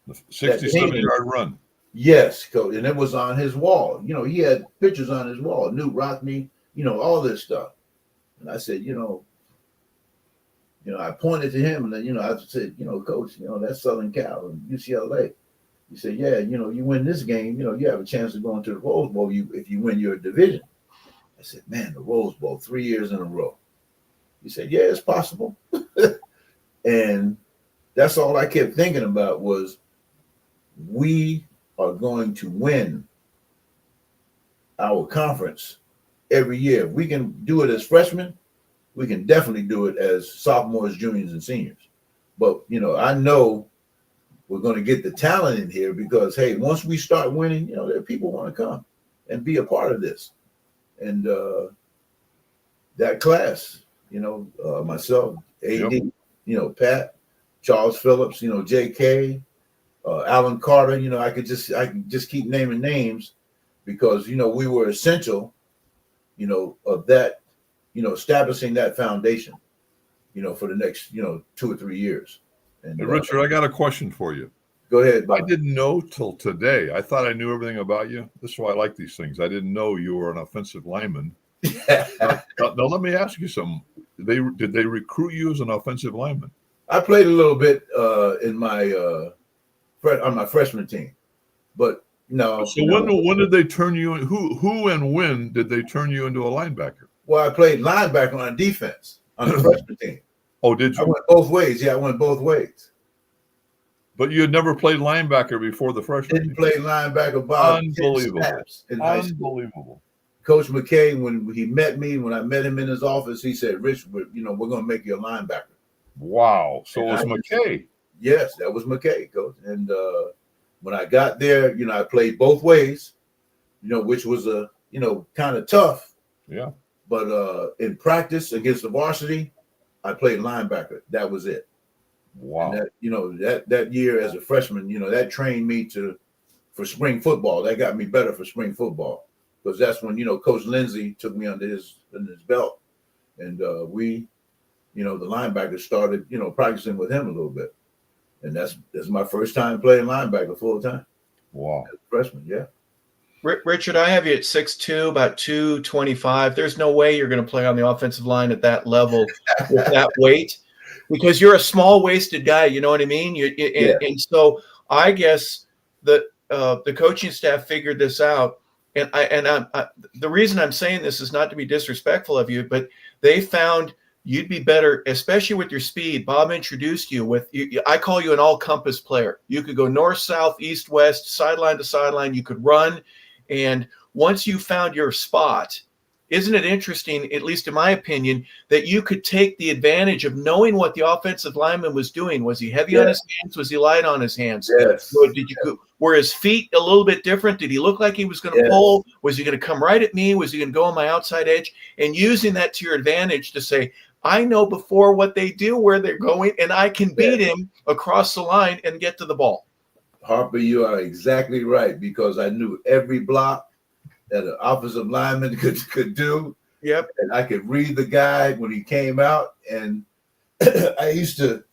67-yard run. Yes, coach, and it was on his wall. He had pictures on his wall, Newt Rockney, all this stuff. And I said, I pointed to him, and then, I said, Coach, that's Southern Cal and UCLA. He said, yeah, you win this game, you have a chance of going to the Rose Bowl if you win your division. I said, man, the Rose Bowl 3 years in a row. He said, yeah, it's possible. And that's all I kept thinking about was we are going to win our conference every year. If we can do it as freshmen, we can definitely do it as sophomores, juniors, and seniors. But, I know we're going to get the talent in here because, hey, once we start winning, there people want to come and be a part of this. And that class, myself, AD, Pat, Charles Phillips, JK, Alan Carter, I could just keep naming names because, we were essential, of that, establishing that foundation, for the next, 2 or 3 years. And hey, Richard, I got a question for you. Go ahead, I Bob. didn't know till today. I thought I knew everything about you. This is why I like these things. I didn't know you were an offensive lineman. Now, let me ask you something. Did they recruit you as an offensive lineman? I played a little bit in my on my freshman team, but no. So when did they turn you in? Who and when did they turn you into a linebacker? Well, I played linebacker on defense on the freshman team. Oh, did I you? went both ways. Yeah, I went both ways. But you had never played linebacker before the freshman Didn't team. play linebacker about 10 Unbelievable. snaps in high school. Unbelievable. Coach McKay, when he met me, when I met him in his office, he said, "Rich, we're going to make you a linebacker." Wow. So it was And McKay. Yes, that was McKay, coach. And when I got there, I played both ways, which was kind of tough. Yeah. But in practice against the varsity, I played linebacker. That was it. Wow. And that year as a freshman, that trained me for spring football. That got me better for spring football, because that's when Coach Lindsey took me under his belt, and we, the linebackers started practicing with him a little bit, and that's my first time playing linebacker full time. Wow. As a freshman, yeah. Richard, I have you at 6'2", about 225. There's no way you're going to play on the offensive line at that level with that weight, because you're a small-waisted guy. You know what I mean? And so I guess the coaching staff figured this out. And the reason I'm saying this is not to be disrespectful of you, but they found you'd be better, especially with your speed. Bob introduced you with, I call you an all-compass player. You could go north, south, east, west, sideline to sideline. You could run. And once you found your spot, isn't it interesting, at least in my opinion, that you could take the advantage of knowing what the offensive lineman was doing? Was he heavy on his hands? Was he light on his hands? Yes. Were his feet a little bit different? Did he look like he was going to pull? Was he going to come right at me? Was he going to go on my outside edge? And using that to your advantage to say, I know before what they do, where they're going, and I can beat him across the line and get to the ball. Harper, you are exactly right, because I knew every block that an offensive lineman could do. Yep. And I could read the guy when he came out, and I used to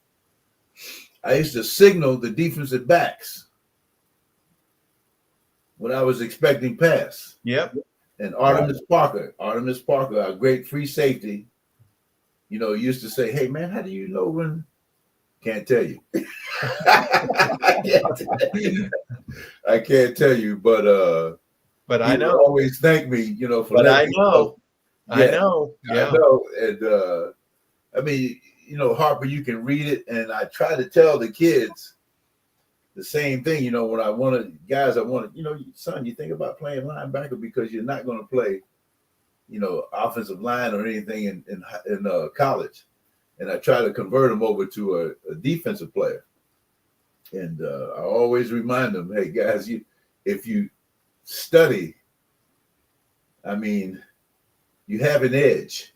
signal the defensive backs when I was expecting pass. Yep. And Artemis Parker, our great free safety, used to say, "Hey man, how do you know when?" Can't tell you. I can't tell you, but I know. Always thank me, for. But I know. Yeah, I know. Yeah. I know. And I mean, Harper, you can read it, and I try to tell the kids the same thing. When I wanted guys, son, you think about playing linebacker, because you're not going to play, offensive line or anything in college. And I try to convert them over to a defensive player. And I always remind them, hey, guys, if you study, I mean, you have an edge.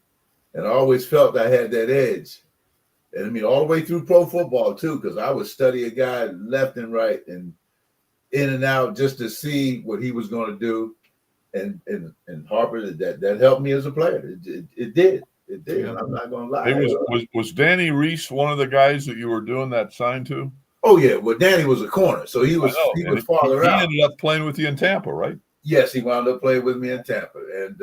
And I always felt I had that edge. And I mean, all the way through pro football, too, because I would study a guy left and right and in and out just to see what he was going to do. And Harper, that helped me as a player. It did. It did. Yeah. I'm not going to lie. Hey, was Danny Reese one of the guys that you were doing that sign to? Oh yeah. Well, Danny was a corner, so he was farther out. He ended up playing with you in Tampa, right? Yes, he wound up playing with me in Tampa, and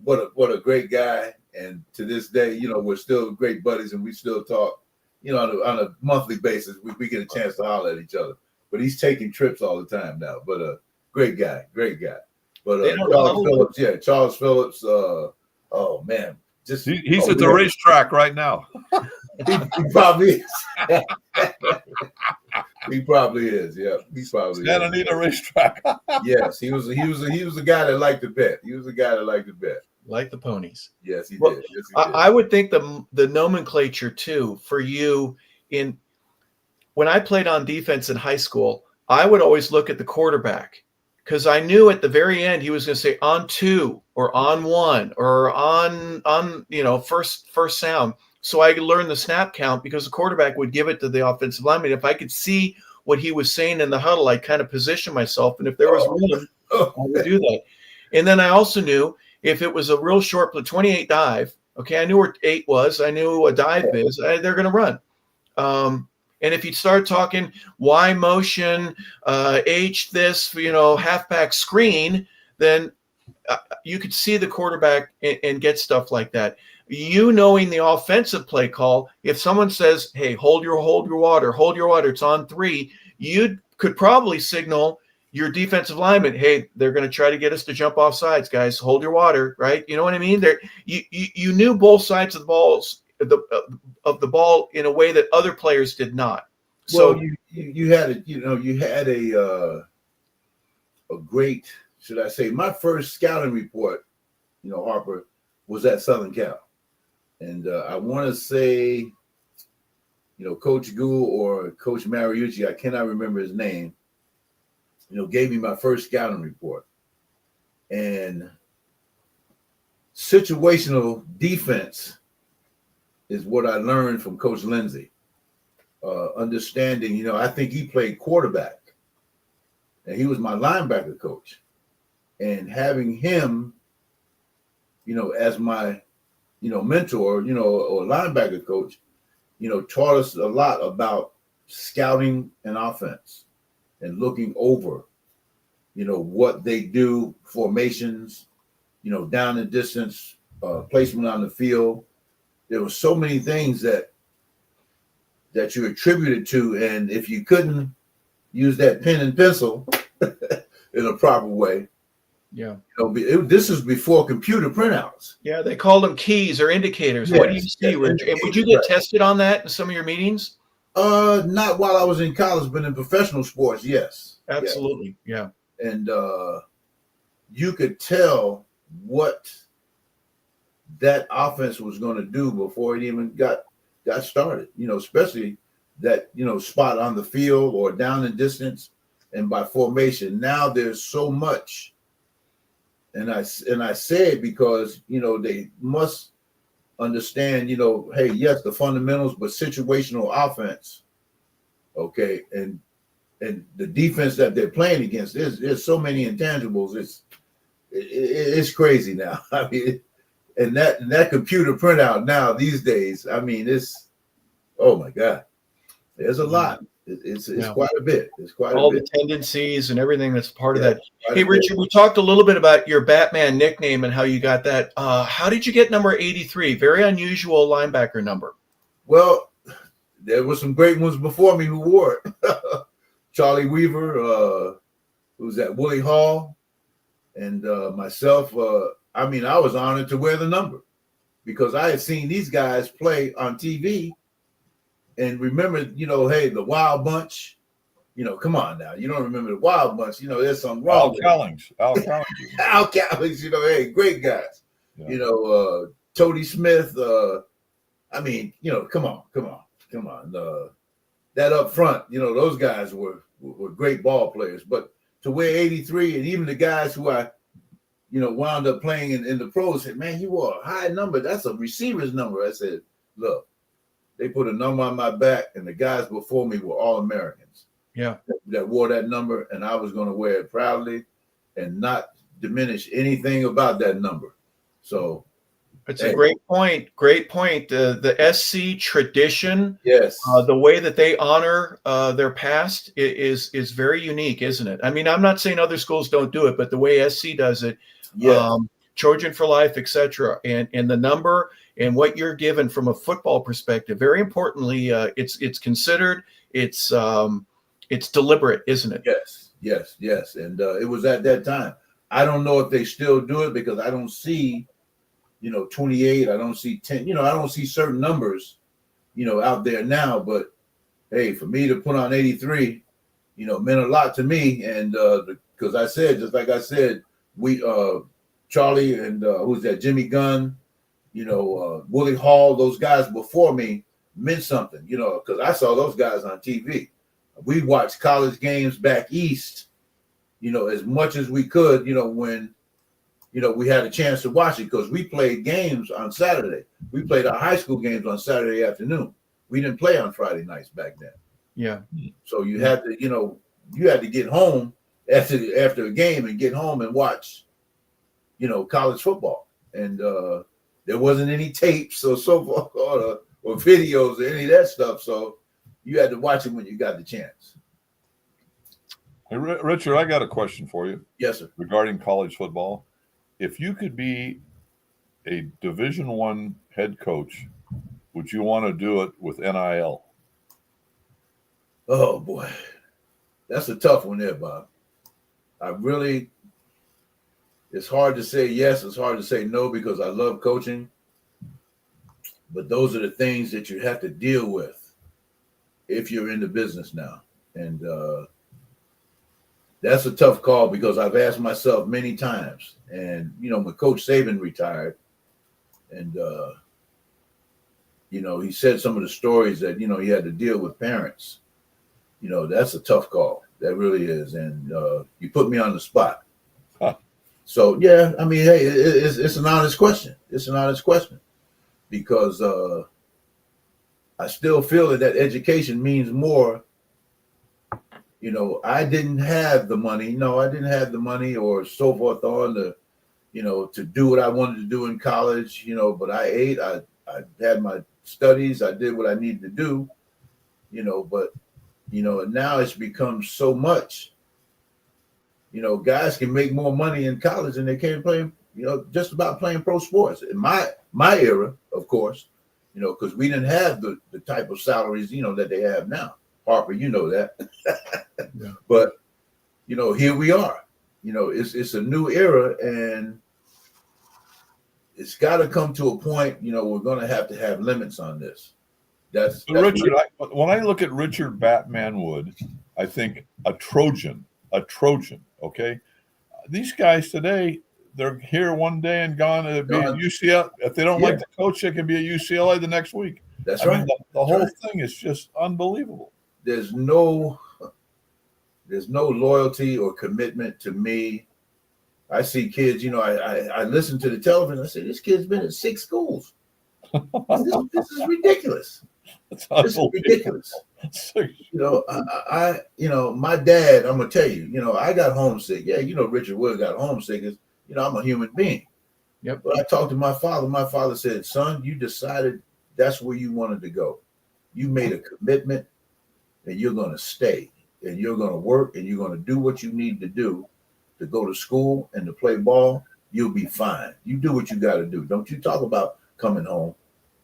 what a great guy. And to this day, we're still great buddies, and we still talk. On a monthly basis, we get a chance to holler at each other. But he's taking trips all the time now. But great guy. But Charles Phillips. Oh man. He's at the racetrack right now. he probably is. He probably is. Yeah, he probably is. Santa Anita racetrack. Yes, he was the guy that liked to bet. Like the ponies. Yes, he did. Yes, he did. I would think the nomenclature too for you when I played on defense in high school, I would always look at the quarterback, because I knew at the very end he was going to say on 2 or on 1 or on first sound. So I could learn the snap count, because the quarterback would give it to the offensive lineman. If I could see what he was saying in the huddle, I kind of position myself. And if there was room, I would do that. And then I also knew if it was a real short 28 dive, okay, I knew where 8 was. I knew what a dive is. They're going to run. And And if you start talking Y motion, H this, halfback screen, then you could see the quarterback and get stuff like that. You knowing the offensive play call, if someone says, "Hey, hold your water, it's on 3," you could probably signal your defensive lineman, "Hey, they're going to try to get us to jump off sides, guys. Hold your water," right? You know what I mean? You knew both sides of the ball in a way that other players did not. So you had a great, should I say, my first scouting report, Harper, was at Southern Cal. And I want to say, Coach Gould or Coach Mariucci, I cannot remember his name, gave me my first scouting report. And situational defense is what I learned from Coach Lindsey. Understanding, I think he played quarterback. And he was my linebacker coach. And having him, as my, mentor, or linebacker coach, taught us a lot about scouting and offense and looking over, what they do, formations, down and distance, placement on the field. There were so many things that you attributed to, and if you couldn't use that pen and pencil in a proper way, this is before computer printouts. Yeah, they called them keys or indicators. Yes, what do you see? yes, Would you get tested on that in some of your meetings? Not while I was in college, but in professional sports, yes. Absolutely, yeah. And you could tell what that offense was going to do before it even got started, especially that, spot on the field or down in distance and by formation. Now there's so much. And I say it because, they must understand, hey, yes, the fundamentals, but situational offense. Okay. And the defense that they're playing against, there's so many intangibles. It's crazy now. I mean, and that computer printout now these days, I mean, oh my God, there's a lot. It's quite a bit. It's quite all a bit. The tendencies and everything that's part of that. Hey, Richard, we talked a little bit about your Batman nickname and how you got that. How did you get number 83? Very unusual linebacker number. Well, there were some great ones before me who wore it. Charlie Weaver, who's at Willie Hall, and myself. I was honored to wear the number because I had seen these guys play on TV. And remember, hey, the Wild Bunch, come on now. You don't remember the Wild Bunch. There's something wrong. Al Cowlings. Al Cowlings, hey, great guys. Yeah. Tody Smith. Come on. That up front, those guys were great ball players. But to wear 83, and even the guys who I, wound up playing in the pros said, man, you wore a high number. That's a receiver's number. I said, look. They put a number on my back, and the guys before me were all Americans. Yeah, that wore that number, and I was going to wear it proudly, and not diminish anything about that number. So, it's a great point. Great point. The SC tradition, yes, the way that they honor their past is very unique, isn't it? I mean, I'm not saying other schools don't do it, but the way SC does it, Trojan for life, etc., and the number. And what you're given from a football perspective, very importantly, it's considered, it's deliberate, isn't it? Yes. And it was at that time. I don't know if they still do it because I don't see, 28. I don't see 10. I don't see certain numbers, out there now. But hey, for me to put on 83, meant a lot to me. And because I said, we Charlie and who's that? Jimmy Gunn. Willie Hall, those guys before me meant something, because I saw those guys on TV. We watched college games back east, as much as we could, when, we had a chance to watch it because we played games on Saturday. We played our high school games on Saturday afternoon. We didn't play on Friday nights back then. Yeah. So you had to, you had to get home after a game and get home and watch, college football. And, there wasn't any tapes or so forth or videos or any of that stuff. So, you had to watch it when you got the chance. Hey, Richard, I got a question for you. Yes, sir. Regarding college football. If you could be a Division I head coach, would you want to do it with NIL? Oh boy, that's a tough one there, Bob. It's hard to say yes. It's hard to say no because I love coaching. But those are the things that you have to deal with if you're in the business now. And that's a tough call because I've asked myself many times. And, when Coach Saban retired and, he said some of the stories that, he had to deal with parents. That's a tough call. That really is. And you put me on the spot. Huh. So, yeah, I mean, hey, it's an honest question. It's an honest question because I still feel that education means more. I didn't have the money. No, I didn't have the money or so forth on to do what I wanted to do in college, but I ate, I had my studies, I did what I needed to do, but, now it's become so much, guys can make more money in college than they can play, just about playing pro sports. In my era, of course, because we didn't have the type of salaries, that they have now. Harper, you know that. Yeah. But, here we are. It's a new era, and it's got to come to a point, we're going to have limits on this. That's Richard, when I look at Richard Batman Wood, I think a Trojan, okay? These guys today, they're here one day and gone to be at UCLA. If they don't like the coach, they can be at UCLA the next week. That's right. I mean, the whole thing is just unbelievable. There's no loyalty or commitment to me. I see kids, I listen to the television. I say, this kid's been at 6 schools. This is ridiculous. This is ridiculous. My dad, I'm going to tell you, I got homesick. Yeah, Richard Wood got homesick. I'm a human being. Yep. But I talked to my father. My father said, son, you decided that's where you wanted to go. You made a commitment and you're going to stay and you're going to work and you're going to do what you need to do to go to school and to play ball. You'll be fine. You do what you got to do. Don't you talk about coming home.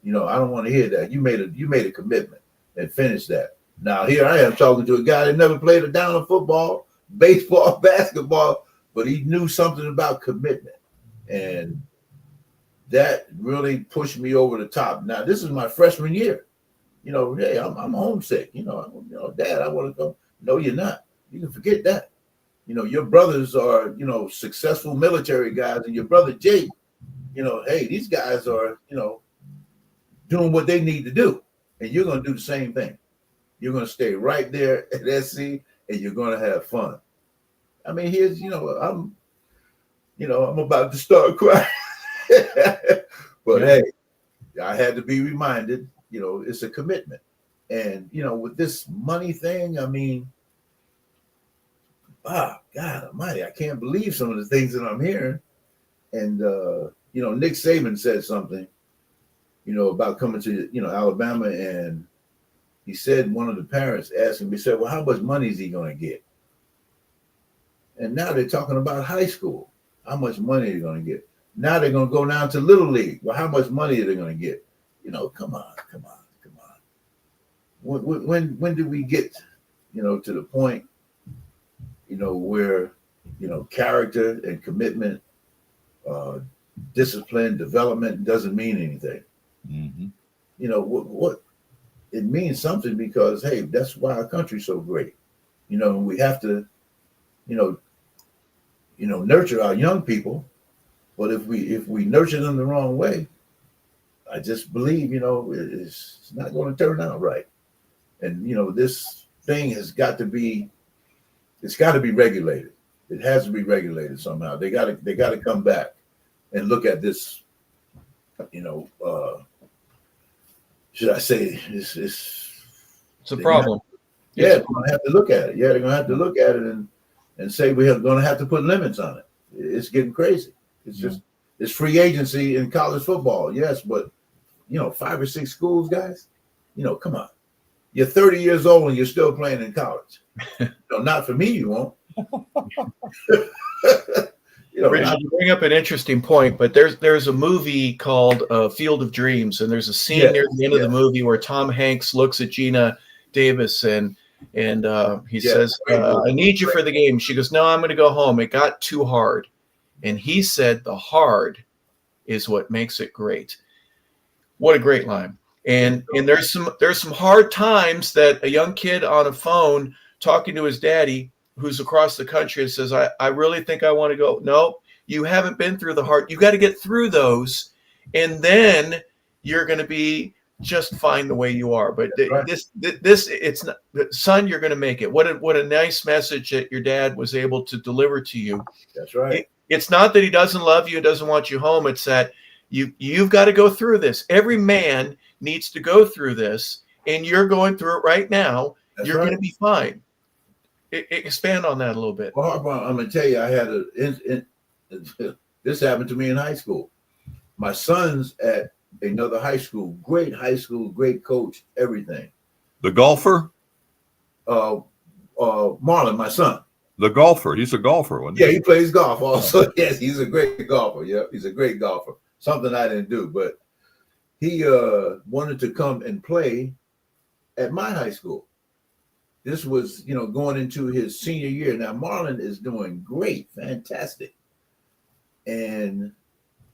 I don't want to hear that. You made a commitment and finish that. Now here I am talking to a guy that never played a down of football, baseball, basketball, but he knew something about commitment. And that really pushed me over the top. Now this is my freshman year. Hey, I'm homesick. Dad, I want to go. No, you're not. You can forget that. Your brothers are, successful military guys, and your brother Jake, hey, these guys are, doing what they need to do, and you're going to do the same thing. You're going to stay right there at SC, and you're going to have fun. I mean, here's, I'm about to start crying, but hey, I had to be reminded. It's a commitment. And, with this money thing, I mean, God almighty, I can't believe some of the things that I'm hearing. And, Nick Saban said something, about coming to, Alabama. And he said, one of the parents asked him, he said, well, how much money is he going to get? And now they're talking about high school. How much money are they going to get? Now they're going to go down to Little League. Well, how much money are they going to get? Come on. When do we get, to the point, where, character and commitment, discipline, development doesn't mean anything. Mm-hmm. What it means something because, hey, that's why our country's so great. We have to, nurture our young people. But if we nurture them the wrong way, I just believe, it's not going to turn out right. And, this thing it's got to be regulated. It has to be regulated somehow. They got to come back and look at this, should I say it's a problem. They're going to have to look at it. Yeah, they're going to have to look at it and say we're going to have to put limits on it. It's getting crazy. It's just it's free agency in college football. Yes, but 5 or 6 schools, guys. Come on. You're 30 years old and you're still playing in college. No, not for me, you won't. Richard, you bring up an interesting point, but there's a movie called Field of Dreams, and there's a scene near the end of the movie where Tom Hanks looks at Gina Davis and he says, I need you for the game. She goes, no, I'm going to go home. It got too hard. And he said, the hard is what makes it great. What a great line. And there's some hard times that a young kid on a phone talking to his daddy who's across the country and says, I really think I want to go. No, you haven't been through the hard. You got to get through those, and then you're going to be just fine the way you are. But this it's not, son, you're going to make it. What a nice message that your dad was able to deliver to you. That's right. It's not that he doesn't love you, doesn't want you home. It's that you've got to go through this. Every man needs to go through this, and you're going through it right now. That's you're right. going to be fine. Expand on that a little bit. Well, Harper, I'm going to tell you, I had this happened to me in high school. My son's at another high school, great coach, everything. The golfer? Marlon, my son. The golfer. He's a golfer, wasn't he? Yeah, he plays golf also. Yes, he's a great golfer. Yeah, he's a great golfer. Something I didn't do, but he wanted to come and play at my high school. This was, going into his senior year. Now, Marlon is doing great, fantastic. And,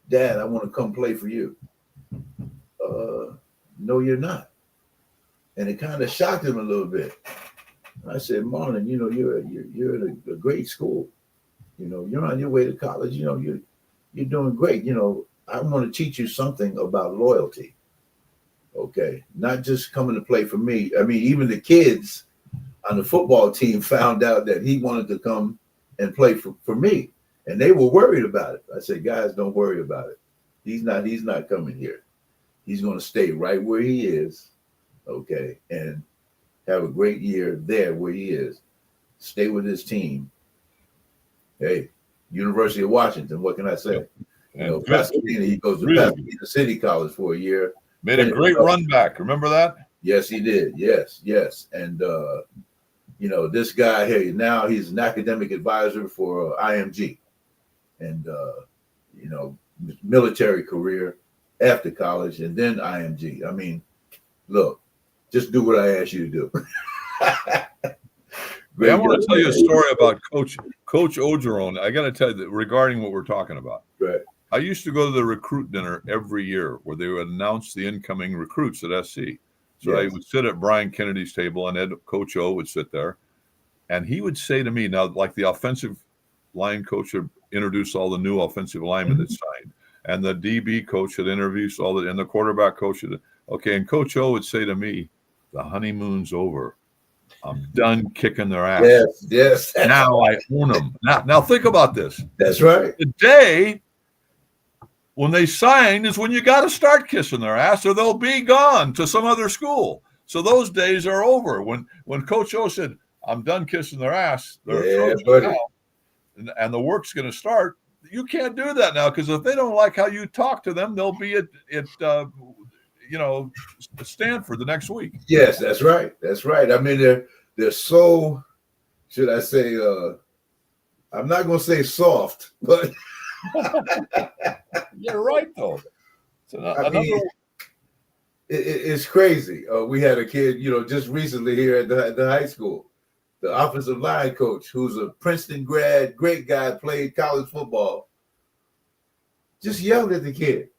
Dad, I want to come play for you. No, you're not. And it kind of shocked him a little bit. I said, Marlon, you're at a great school. You're on your way to college. You're doing great. I want to teach you something about loyalty. Okay, not just coming to play for me. I mean, even the kids on the football team found out that he wanted to come and play for me, and they were worried about it. I said, guys, don't worry about it. He's not coming here. He's going to stay right where he is, okay, and have a great year there where he is. Stay with his team. Hey, University of Washington, what can I say? Pasadena, he goes to Pasadena City College for a year. Made a great run back. Remember that? Yes, he did. Yes. And, this guy here, now he's an academic advisor for IMG. And, military career after college and then IMG. I mean, look, just do what I asked you to do. I want to tell you a story about Coach Ogeron. I got to tell you that regarding what we're talking about. Right. I used to go to the recruit dinner every year where they would announce the incoming recruits at SC. So I would sit at Brian Kennedy's table, and Coach O would sit there, and he would say to me, now, like the offensive line coach would introduce all the new offensive linemen that signed, and the DB coach would introduce and the quarterback coach would, and Coach O would say to me, the honeymoon's over. I'm done kicking their ass. Yes. Now I own them. Now think about this. That's right. Today, when they sign is when you got to start kissing their ass or they'll be gone to some other school. So those days are over. When Coach O said, I'm done kissing their ass, they're now, and the work's going to start, you can't do that now because if they don't like how you talk to them, they'll be at Stanford the next week. Yes, that's right. That's right. I mean, they're so, should I say, I'm not going to say soft, but you're right, though. It's crazy. We had a kid, just recently here at the high school, the offensive line coach, who's a Princeton grad, great guy, played college football, just yelled at the kid.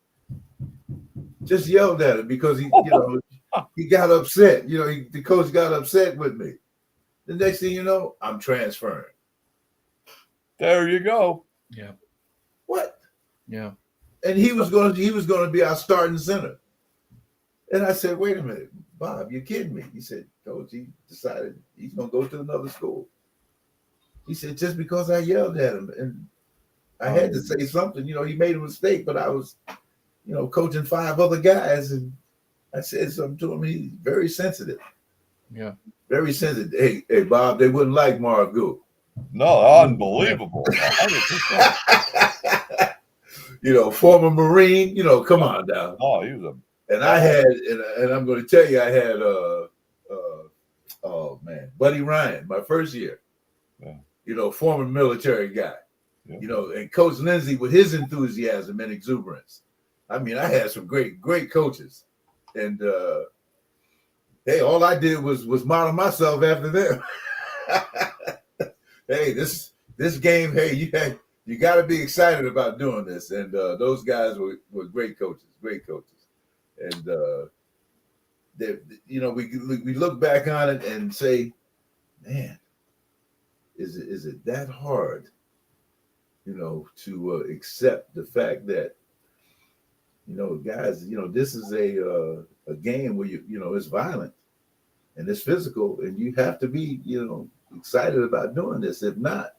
Just yelled at him because he got upset. The coach got upset with me. The next thing you know, I'm transferring. There you go. Yeah. What? Yeah. And he was going to be our starting center. And I said, wait a minute, Bob, you're kidding me. He said, Coach, he decided he's going to go to another school. He said, just because I yelled at him. And I had to say something. He made a mistake, but I was, coaching 5 other guys. And I said something to him. He's very sensitive. Yeah. Very sensitive. Hey, Bob, they wouldn't like Marv Gould. No, unbelievable. 100%. Former Marine, come on now. Oh, he was and I had, and I'm going to tell you, I had Oh man, Buddy Ryan, my first year. Yeah. You know, former military guy. Yeah. You know, and Coach Lindsey with his enthusiasm and exuberance. I mean, I had some great coaches, and hey, all I did was model myself after them. Hey, this game, hey, you got to be excited about doing this, and those guys were great coaches, and you know, we look back on it and say, man, is it that hard, you know, to accept the fact that, you know, guys, you know, this is a game where you know it's violent and it's physical, and you have to be, you know, excited about doing this. If not,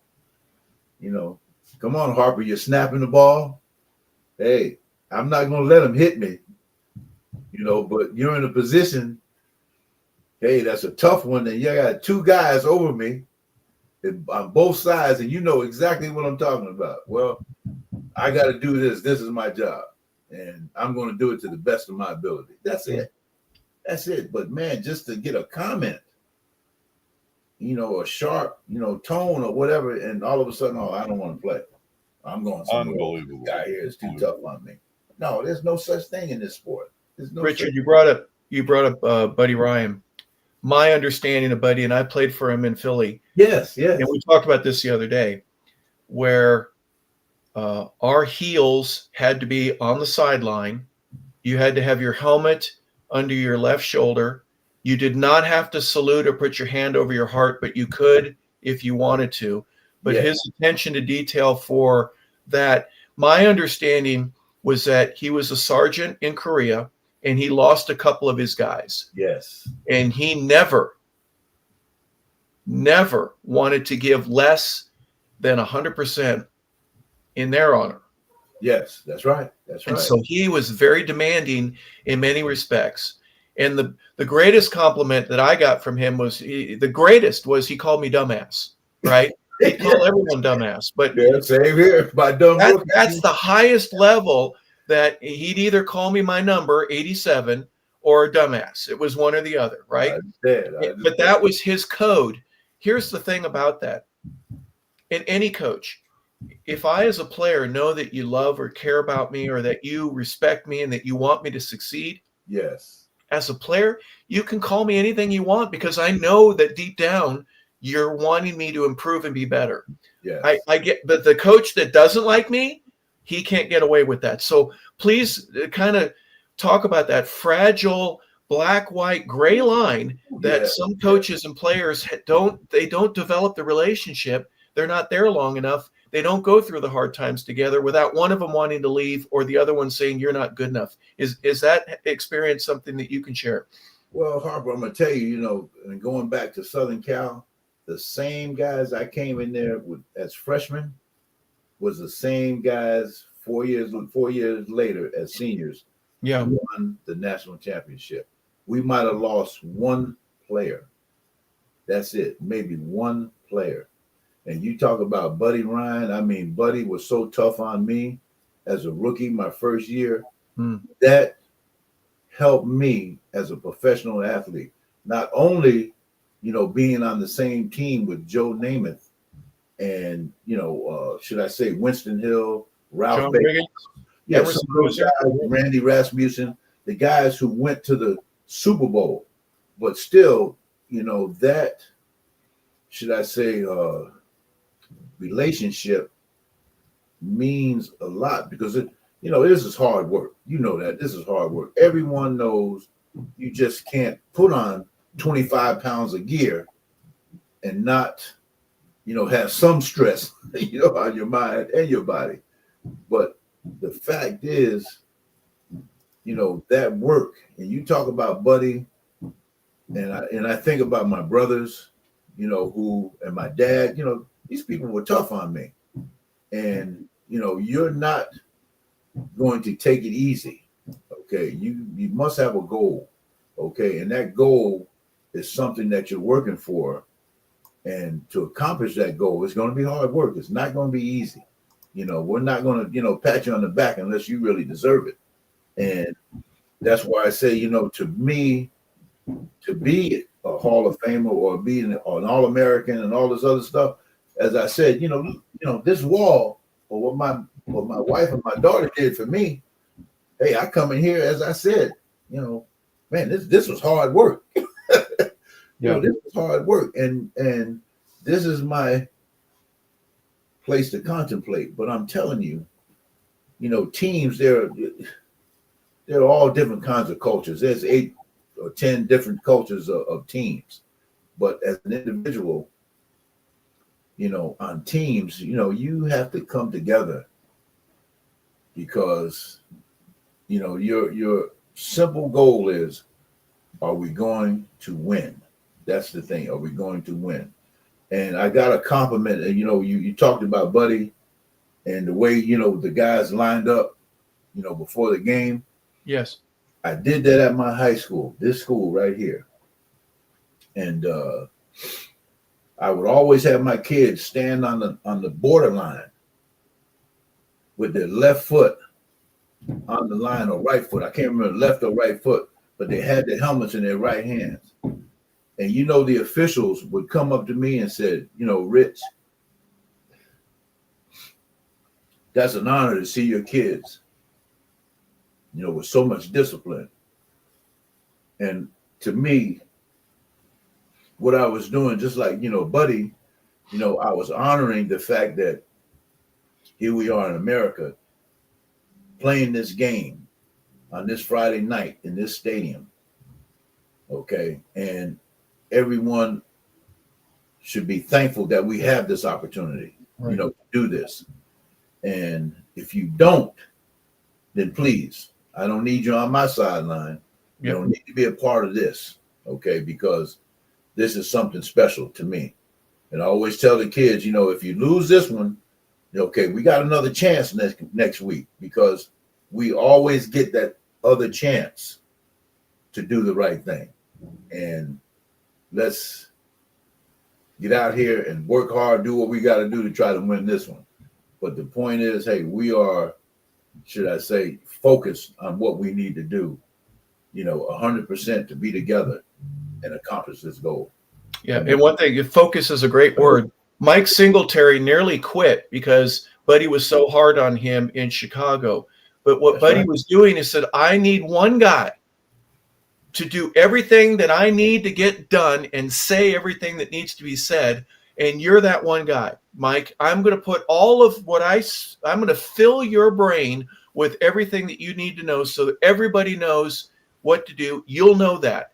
you know, come on, Harper, you're snapping the ball. Hey, I'm not going to let him hit me, you know, but you're in a position. Hey, that's a tough one. And you got two guys over me on both sides, and you know exactly what I'm talking about. Well, I got to do this. This is my job, and I'm going to do it to the best of my ability. That's it. That's it. But man, just to get a comment, you know, a sharp, you know, tone or whatever, and all of a sudden, oh, I don't want to play. I'm going somewhere. Unbelievable. This guy here is too tough on me. No, there's no such thing in this sport. There's no. Richard, you brought up Buddy Ryan. My understanding of Buddy, and I played for him in Philly. Yes. And we talked about this the other day, where our heels had to be on the sideline. You had to have your helmet under your left shoulder. You did not have to salute or put your hand over your heart, but you could if you wanted to. But his attention to detail for that, my understanding was that he was a sergeant in Korea, and he lost a couple of his guys. Yes. And he never wanted to give less than 100% in their honor. Yes, that's right. That's right. And so he was very demanding in many respects. And the greatest compliment that I got from him was he called me dumbass, right? He called everyone dumbass. But yeah, same here. My dumb that's the highest level that he'd either call me my number, 87, or a dumbass. It was one or the other, right? But that was his code. Here's the thing about that. In any coach, if I as a player know that you love or care about me, or that you respect me and that you want me to succeed, yes, as a player, you can call me anything you want, because I know that deep down you're wanting me to improve and be better. Yes. I get, but the coach that doesn't like me, he can't get away with that. So please kind of talk about that fragile black, white, gray line that some coaches and players don't develop the relationship. They're not there long enough. They don't go through the hard times together without one of them wanting to leave or the other one saying you're not good enough. Is that experience something that you can share? Well, Harper, I'm going to tell you, you know, and going back to Southern Cal, the same guys I came in there with as freshmen was the same guys 4 years later as seniors. Yeah, won the national championship. We might have lost one player. That's it, maybe one player. And you talk about Buddy Ryan. I mean, Buddy was so tough on me as a rookie my first year. That helped me as a professional athlete. Not only, you know, being on the same team with Joe Namath and, you know, should I say Winston Hill, Ralph Baker. Yeah, some of those guys, Randy Rasmussen, the guys who went to the Super Bowl. But still, you know, that, should I say, relationship means a lot, because it, you know, this is hard work. You know that this is hard work. Everyone knows you just can't put on 25 pounds of gear and not, you know, have some stress, you know, on your mind and your body. But the fact is, you know, that work, and you talk about Buddy, and I think about my brothers, you know, who, and my dad, you know, these people were tough on me. And, you know, you're not going to take it easy. Okay. You must have a goal. Okay. And that goal is something that you're working for. And to accomplish that goal, it's going to be hard work. It's not going to be easy. You know, we're not going to, you know, pat you on the back unless you really deserve it. And that's why I say, you know, to me, to be a Hall of Famer or be an All-American and all this other stuff. As I said, this wall or what my wife and my daughter did for me. Hey, I come in here, as I said, man, this was hard work. This was hard work, and this is my place to contemplate. But I'm telling you, teams, they're all different kinds of cultures. There's 8 or 10 different cultures of teams. But as an individual, on teams, you have to come together because, your simple goal is, are we going to win? That's the thing. Are we going to win? And I got a compliment. And, you talked about Buddy and the way, the guys lined up, before the game. Yes. I did that at my high school, this school right here. And I would always have my kids stand on the borderline with their left foot on the line or right foot. I can't remember left or right foot, but they had their helmets in their right hands. And the officials would come up to me and said, Rich, that's an honor to see your kids, with so much discipline. And to me, what I was doing, just like, Buddy, I was honoring the fact that here we are in America playing this game on this Friday night in this stadium. Okay. And everyone should be thankful that we have this opportunity, right, to do this. And if you don't, then please, I don't need you on my sideline. You don't need to be a part of this. Okay. Because this is something special to me. And I always tell the kids, if you lose this one, okay, we got another chance next week, because we always get that other chance to do the right thing. And let's get out here and work hard, do what we got to do to try to win this one. But the point is, hey, we are, should I say, focused on what we need to do, 100% to be together and accomplish this goal. Yeah, and one thing, focus is a great word. Mike Singletary nearly quit because Buddy was so hard on him in Chicago. But what Buddy was doing is said, I need one guy to do everything that I need to get done and say everything that needs to be said. And you're that one guy, Mike. I'm going to put all of what I'm going to fill your brain with everything that you need to know so that everybody knows what to do. You'll know that.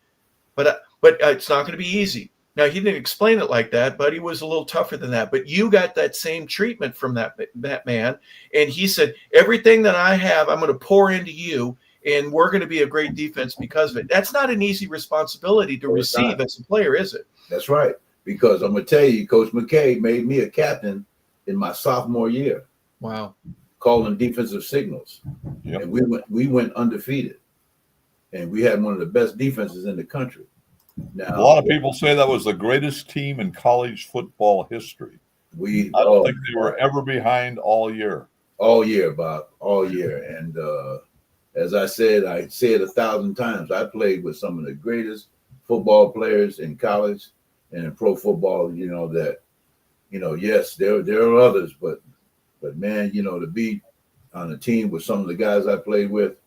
But it's not going to be easy. Now, he didn't explain it like that, but he was a little tougher than that. But you got that same treatment from that man. And he said, everything that I have, I'm going to pour into you, and we're going to be a great defense because of it. That's not an easy responsibility to receive as a player, is it? That's right. Because I'm going to tell you, Coach McKay made me a captain in my sophomore year. Wow. Calling defensive signals. Yep. And we went undefeated. And we had one of the best defenses in the country. Now, a lot of people say that was the greatest team in college football history. I don't think they were ever behind all year. All year, Bob. All year. And as I said, I say it 1,000 times. I played with some of the greatest football players in college and in pro football. Yes, there are others, but man, to be on a team with some of the guys I played with,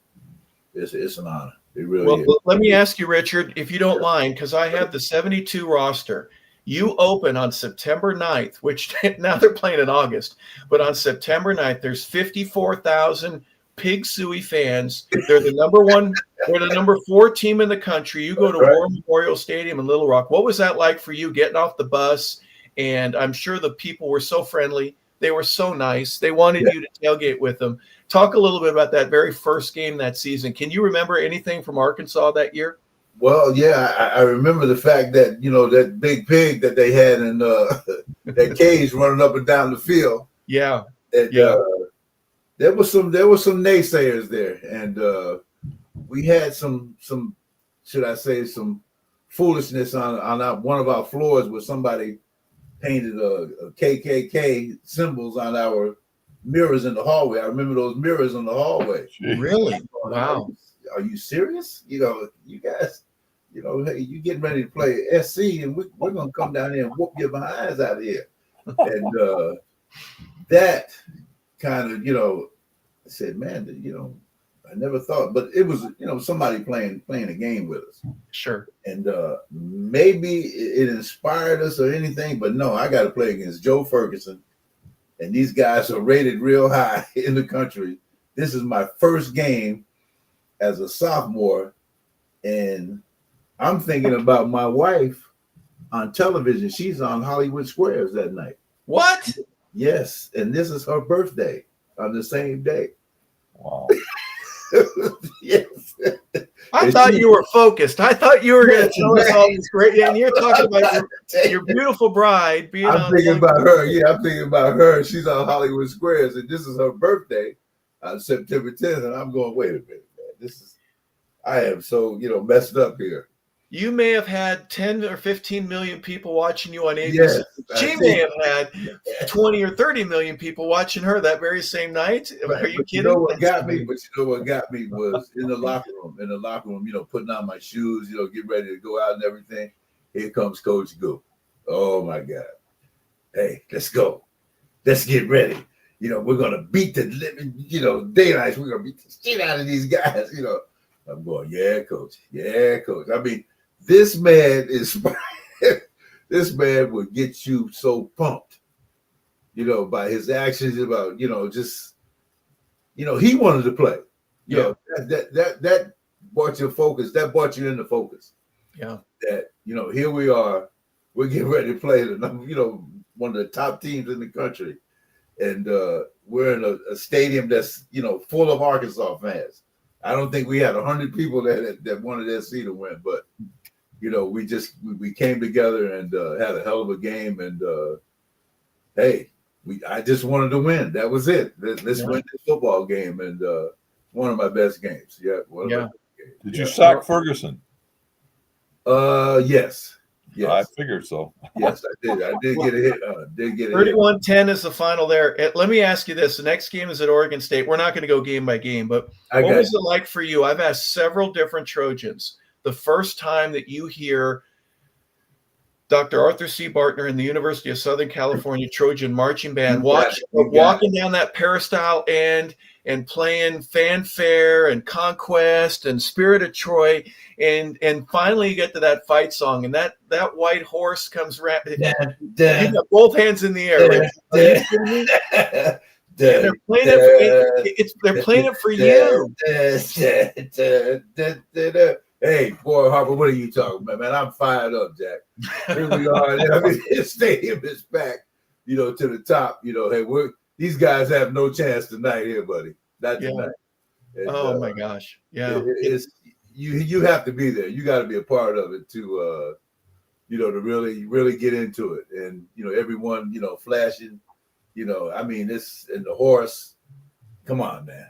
it's an honor. It really is. Well, let me ask you, Richard, if you don't mind, because I have the 72 roster. You open on September 9th, which now they're playing in August, but on September 9th, there's 54,000 Pig Suey fans. They're the number 4 team in the country. You go to War Memorial Stadium in Little Rock. What was that like for you getting off the bus? And I'm sure the people were so friendly. They were so nice. They wanted you to tailgate with them. Talk a little bit about that very first game that season. Can you remember anything from Arkansas that year? Well, yeah, I remember the fact that, that big pig that they had in that cage running up and down the field. Yeah. And, there was some naysayers there. And we had some, should I say, some foolishness on one of our floors where somebody painted a KKK symbols on our mirrors in the hallway. I remember those mirrors in the hallway. Really? Wow. Are you serious? You guys, hey, you getting ready to play SC, and we're gonna come down here and whoop your behinds out of here. And that kind of, I said, man, I never thought, but it was, somebody playing a game with us. Sure. And maybe it inspired us or anything, but no, I got to play against Joe Ferguson, and these guys are rated real high in the country. This is my first game as a sophomore, and I'm thinking about my wife on television. She's on Hollywood Squares that night. What? Yes, and this is her birthday on the same day. Wow. Yes. I thought you were focused. I thought you were going to tell us all this great, and you're talking about your beautiful bride being I'm thinking about her. Yeah, I'm thinking about her. She's on Hollywood Squares, and this is her birthday on September 10th. And I'm going, wait a minute, man. I am so, messed up here. You may have had 10 or 15 million people watching you on ABC. Yes, she may have had 20 or 30 million people watching her that very same night. Right. Are you kidding? You know what got me? But you know what got me was in the locker room. Putting on my shoes, getting ready to go out and everything. Here comes Coach Goo. Oh my God. Hey, let's go. Let's get ready. We're gonna beat the living, daylights. We're gonna beat the shit out of these guys. I'm going, yeah, coach. Yeah, coach. I mean, this man is this man would get you so pumped, by his actions, about, just, he wanted to play. That brought your focus, that brought you into focus. Yeah. That, here we are, we're getting ready to play one of the top teams in the country. And we're in a stadium that's, full of Arkansas fans. I don't think we had 100 people that wanted SC to win, but we came together and had a hell of a game. And hey, I just wanted to win. That was it. Let's win this football game, and one of my best games. Yeah, Did you sack Ferguson? Yes. Yes. I figured so. Yes, I did. I did get a hit. 31-10 is the final there. Let me ask you this. The next game is at Oregon State. We're not going to go game by game, but what was it like for you? I've asked several different Trojans. The first time that you hear Dr. Arthur C. Bartner and the University of Southern California Trojan Marching Band walking down that peristyle end and playing Fanfare and Conquest and Spirit of Troy, and finally you get to that fight song, and that white horse comes around. You got both hands in the air. Right? Are you kidding me? They're playing it. They're playing it for you. Hey, boy, Harper, what are you talking about, man? I'm fired up, Jack. Here we are. The stadium is packed, to the top. Hey, these guys have no chance tonight here, buddy. Not tonight. And, my gosh. Yeah. You have to be there. You got to be a part of it to to really get into it. And, everyone, flashing, I mean, and the horse. Come on, man.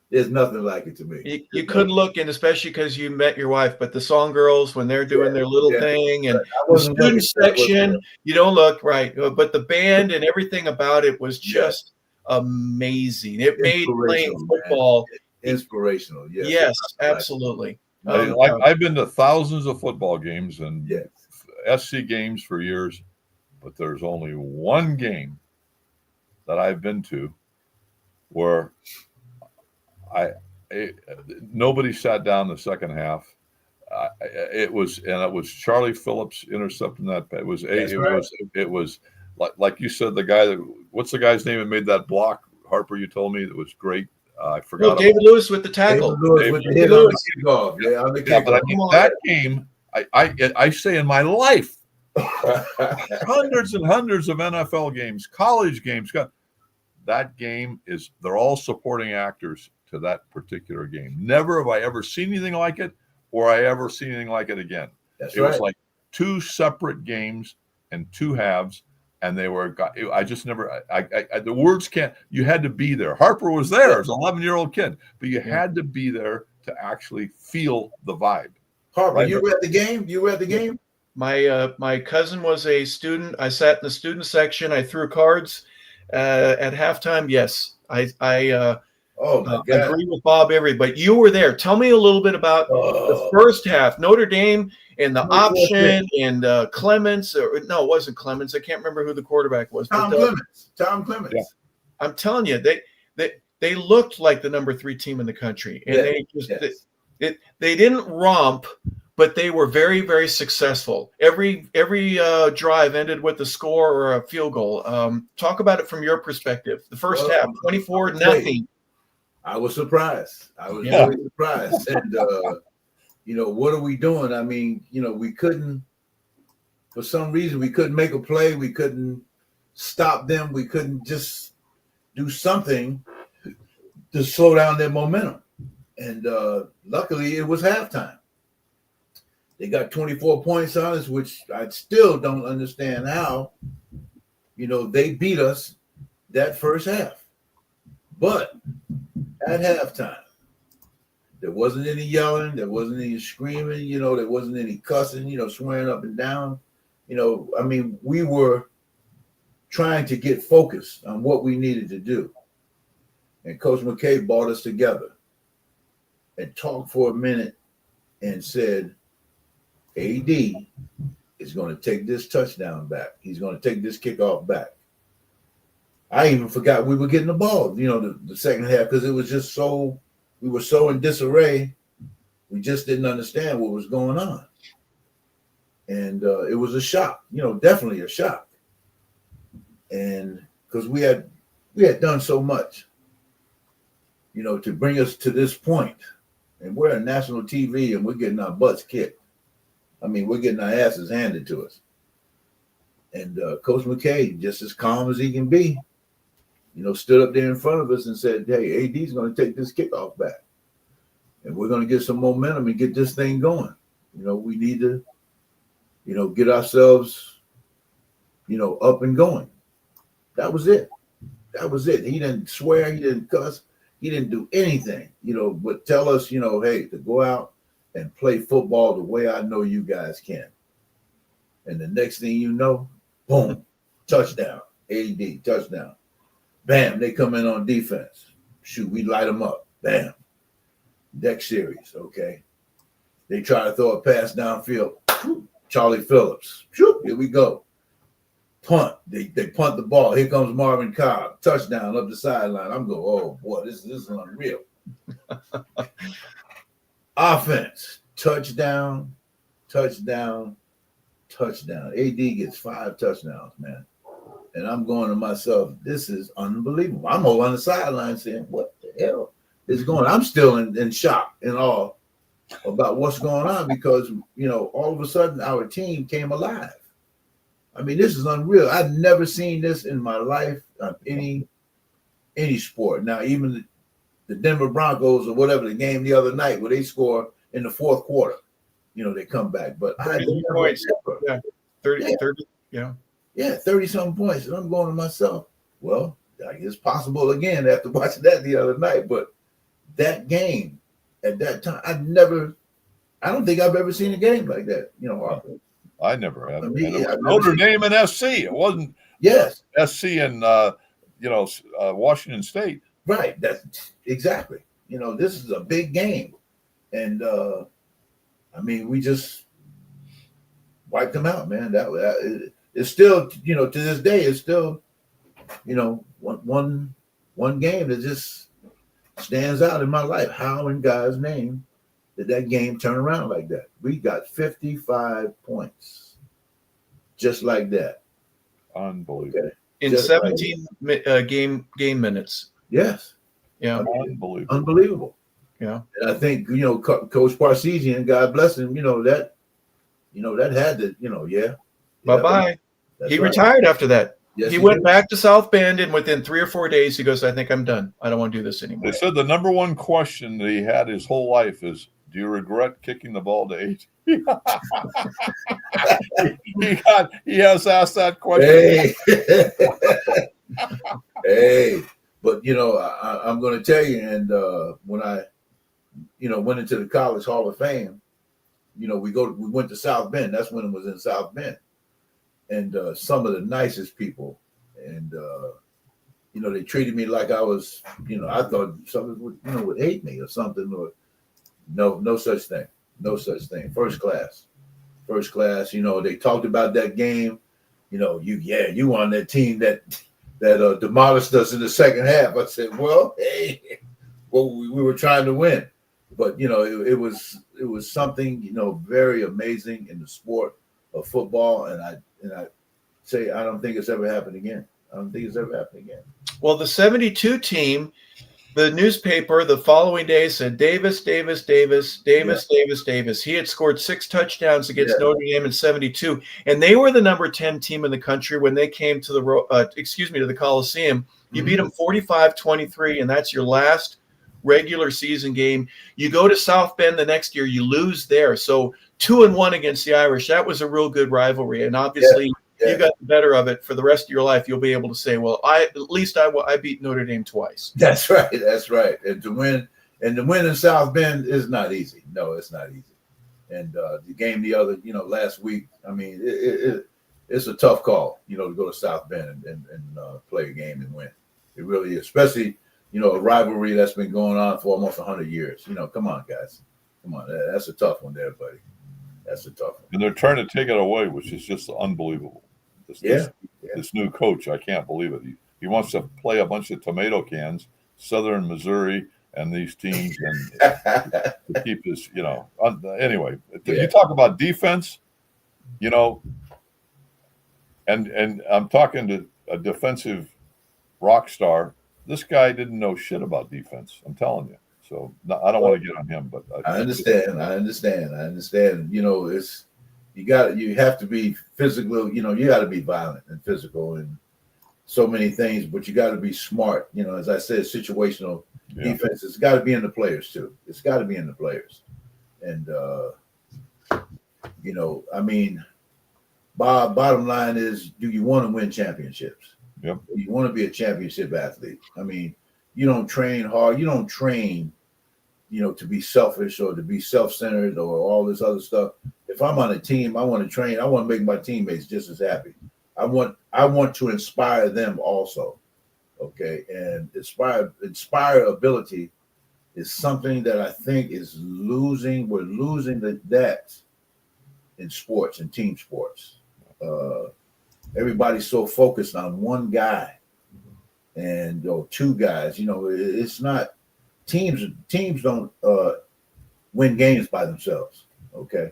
There's nothing like it to me. You couldn't look, and especially because you met your wife, but the song girls, when they're doing their little thing, and the student section, you don't look right, but the band and everything about it was just amazing. It made playing football inspirational. Yes, absolutely. I've been to thousands of football games and SC games for years, but there's only one game that I've been to where nobody sat down the second half. It was Charlie Phillips intercepting that. It was like you said, the guy what's the guy's name that made that block? Harper, you told me that was great. I forgot. David Lewis with the tackle. David Lewis with the kickoff. Yeah, on the kickoff. But I mean, that game, I say in my life, hundreds and hundreds of NFL games, college games. That game they're all supporting actors to that particular game. Never have I ever seen anything like it, or I ever seen anything like it again. It was like two separate games and two halves, and they were. I just never. The words can't. You had to be there. Harper was there as an 11-year-old kid, but you had to be there to actually feel the vibe. Harper, you were at the game. You were at the game. My cousin was a student. I sat in the student section. I threw cards at halftime. Yes, Oh my God. Agree with Bob Avery, but you were there. Tell me a little bit about the first half, Notre Dame and the option and Clements. Or no, it wasn't Clements. I can't remember who the quarterback was. Tom Clements. Tom Clements. Yeah. I'm telling you, they looked like the number 3 team in the country, and they didn't romp, but they were very, very successful. Every drive ended with a score or a field goal. Talk about it from your perspective. The first half, 24-0. I was surprised. I was really surprised. And, what are we doing? I mean, we couldn't, for some reason, we couldn't make a play. We couldn't stop them. We couldn't just do something to slow down their momentum. And luckily, it was halftime. They got 24 points on us, which I still don't understand how, they beat us that first half. But at halftime, there wasn't any yelling, there wasn't any screaming, there wasn't any cussing, swearing up and down. We were trying to get focused on what we needed to do. And Coach McKay brought us together and talked for a minute and said, AD is going to take this touchdown back. He's going to take this kickoff back. I even forgot we were getting the ball, the second half, because it was just we were so in disarray. We just didn't understand what was going on. And it was a shock, definitely a shock. And because we had done so much, to bring us to this point. And we're on national TV and we're getting our butts kicked. I mean, we're getting our asses handed to us. And Coach McKay, just as calm as he can be, stood up there in front of us and said, hey, AD's going to take this kickoff back. And we're going to get some momentum and get this thing going. We need to, get ourselves, up and going. That was it. That was it. He didn't swear. He didn't cuss. He didn't do anything, but tell us, hey, to go out and play football the way I know you guys can. And the next thing you know, boom, touchdown, AD, touchdown. Bam, they come in on defense. Shoot, we light them up. Bam. Next series, okay. They try to throw a pass downfield. Charlie Phillips. Shoot, here we go. Punt. They punt the ball. Here comes Marvin Cobb. Touchdown up the sideline. I'm going, oh, boy, this is unreal. Offense. Touchdown, touchdown, touchdown. AD gets 5 touchdowns, man. And I'm going to myself, this is unbelievable. I'm all on the sideline saying, what the hell is going on? I'm still in shock and awe about what's going on because, all of a sudden our team came alive. I mean, this is unreal. I've never seen this in my life on any sport. Now, even the Denver Broncos or whatever, the game the other night where they score in the fourth quarter, they come back. But 30 points. Yeah, 30, yeah. Yeah, 30-something points. And I'm going to myself, well, it's possible again after watching that the other night. But that game at that time, I don't think I've ever seen a game like that, Harper. I never have. Notre Dame and SC. It wasn't SC and Washington State. Right. That's exactly. This is a big game. And we just wiped them out, man. It's still, to this day, it's still, one game that just stands out in my life. How in God's name did that game turn around like that? We got 55 points, just like that. Unbelievable. Okay. In Just 17 game minutes. Yes. Yeah. Unbelievable. Yeah. And I think, Coach Parseghian, God bless him, that had to, yeah. Bye-bye. He retired after that. Yes, he went back to South Bend, and within 3 or 4 days, he goes, I think I'm done. I don't want to do this anymore. They said the number one question that he had his whole life is, do you regret kicking the ball to 8? He has asked that question. Hey, but I'm going to tell you, and when I, went into the College Hall of Fame, we went to South Bend. That's when it was in South Bend, and some of the nicest people, and they treated me like I was, I thought something would hate me or something, or no such thing. No such thing. First class. They talked about that game. You on that team that demolished us in the second half. I said, well, hey, we were trying to win, but it was something very amazing in the sport of football, and I say I don't think it's ever happened again. Well, the 72 team, the newspaper the following day said Davis. He had scored 6 touchdowns against Notre Dame in 72, and they were the number 10 team in the country when they came to the Coliseum. You beat them 45-23, and that's your last regular season game. You go to South Bend the next year, you lose there. So 2-1 against the Irish. That was a real good rivalry, and obviously you got the better of it for the rest of your life. You'll be able to say, well, I beat Notre Dame twice. That's right. And to win in South Bend is not easy. No, it's not easy. And the game last week, I mean, it's a tough call, to go to South Bend and play a game and win. It really is, especially, a rivalry that's been going on for almost 100 years. Come on, guys. Come on. That's a tough one there, buddy. That's a tough one. And they're trying to take it away, which is just unbelievable. This new coach, I can't believe it. He wants to play a bunch of tomato cans, Southern Missouri, and these teams, and to keep his, Anyway, you talk about defense, and I'm talking to a defensive rock star. This guy didn't know shit about defense. I'm telling you. So I don't want to get on him, but I understand. It's you have to be physical. You got to be violent and physical and so many things, but you got to be smart. As I said, situational defense. It's got to be in the players too. It's got to be in the players. And I mean, bottom line is, do you want to win championships? Yep. Do you want to be a championship athlete? I mean, you don't train hard. You don't train, to be selfish or to be self-centered or all this other stuff. If I'm on a team, I want to train. I want to make my teammates just as happy. I want to inspire them also. Okay. And inspirability is something that I think is losing. We're losing that in sports and team sports. Everybody's so focused on one guy or two guys. It's not teams don't win games by themselves. Okay.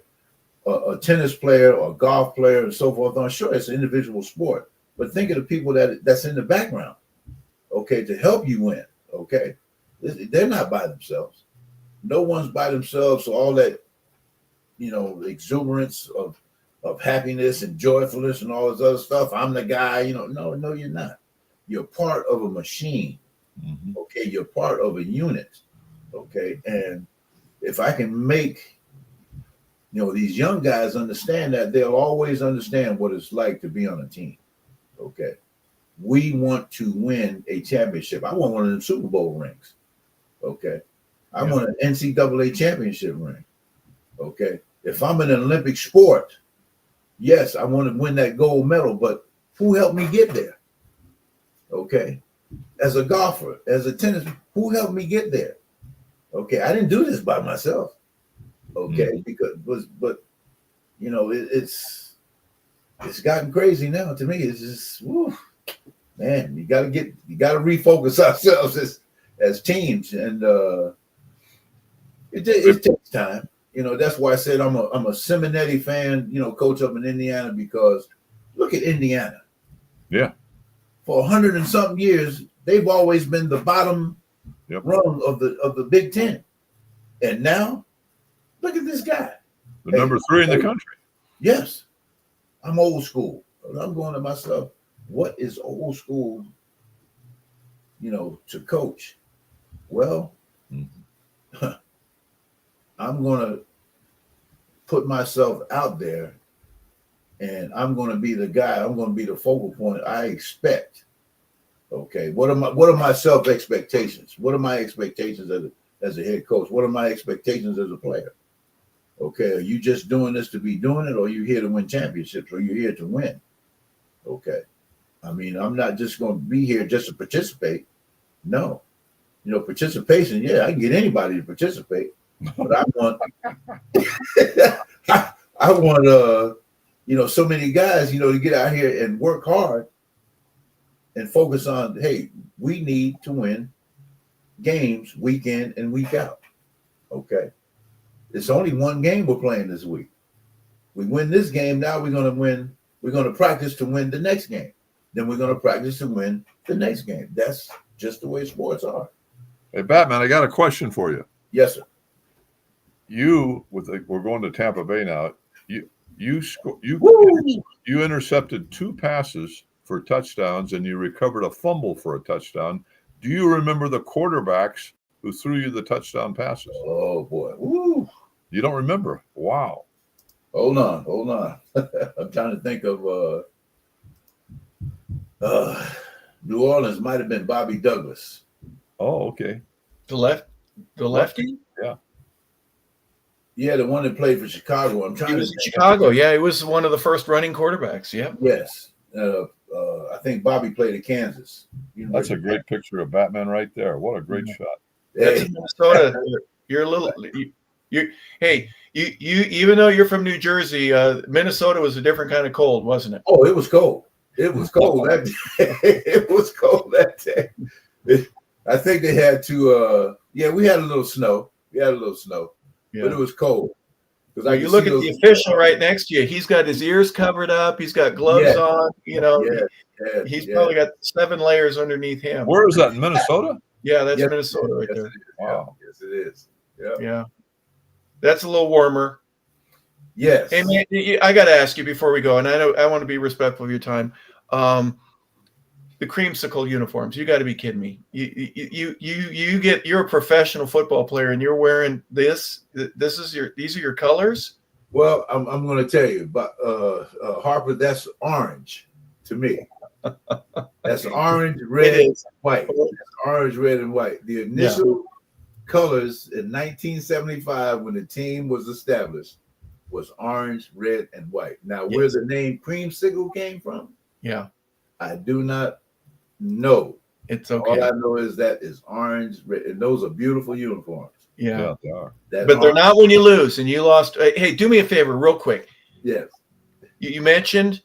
A tennis player or a golf player and so forth on, sure, it's an individual sport, but think of the people that's in the background, okay, to help you win. Okay. They're not by themselves. No one's by themselves. So all that, exuberance of happiness and joyfulness and all this other stuff. I'm the guy, no, you're not. You're part of a machine. Mm-hmm. Okay. You're part of a unit. Okay. And if I can make, these young guys understand that, they'll always understand what it's like to be on a team. Okay. We want to win a championship. I want one of them Super Bowl rings. Okay. I want an NCAA championship ring. Okay. If I'm in an Olympic sport, yes, I want to win that gold medal, but who helped me get there? Okay. As a golfer, as a tennis, who helped me get there? Okay. I didn't do this by myself. Okay. But it's gotten crazy now. To me, it's just, man, you got to refocus ourselves as teams. And it takes time. That's why I said I'm a Simonetti fan, coach up in Indiana, because look at Indiana. Yeah. For 100 and something years, they've always been the bottom rung of the Big Ten. And now, look at this guy. The number 3 in the country. Yes. I'm old school. I'm going to myself, what is old school, to coach? Well, I'm going to put myself out there, and I'm going to be the guy. I'm going to be the focal point. I expect. Okay, what are my self expectations? What are my expectations as a head coach? What are my expectations as a player? Okay, are you just doing this to be doing it, or are you here to win championships, or are you here to win? Okay, I mean, I'm not just going to be here just to participate. No, participation. Yeah, I can get anybody to participate, but I want, I want, so many guys, to get out here and work hard and focus on. Hey, we need to win games week in and week out. Okay, it's only one game we're playing this week. We win this game, now we're going to win. We're going to practice to win the next game. Then we're going to practice to win the next game. That's just the way sports are. Hey, Batman, I got a question for you. Yes, sir. We're going to Tampa Bay now. You intercepted 2 passes for touchdowns, and you recovered a fumble for a touchdown. Do you remember the quarterbacks who threw you the touchdown passes? Oh boy, woo! You don't remember? Wow. Hold on. I'm trying to think of. New Orleans might have been Bobby Douglas. Oh, okay. The lefty? Yeah, the one that played for Chicago. He was in Chicago. Yeah, he was one of the first running quarterbacks. Yeah. Yes. I think Bobby played at Kansas. That's a great picture of Batman right there. What a great shot. That's in Minnesota. You're a little. Hey, you even though you're from New Jersey, Minnesota was a different kind of cold, wasn't it? Oh, it was cold. It was cold that day. It was cold that day. I think they had to. We had a little snow. But it was cold. Because you look at the official right next to you. He's got his ears covered up. He's got gloves on. He's probably got 7 layers underneath him. Where is that, in Minnesota? Yeah, that's Minnesota right there. Wow. Yes, it is. Yeah. That's a little warmer. Yes. Hey, man, I got to ask you before we go, and I know I want to be respectful of your time. The creamsicle uniforms. You got to be kidding me. You're a professional football player, and you're wearing this. These are your colors. Well, I'm going to tell you, but Harper, that's orange to me. That's orange, red, white. That's orange, red, and white. The initial colors in 1975, when the team was established, was orange, red, and white. Now, where the name creamsicle came from? Yeah, I do not know. It's okay. All I know is that is orange, red, and those are beautiful uniforms. Yeah, they are. But they're not when you lose and you lost. Hey, do me a favor, real quick. Yes. You mentioned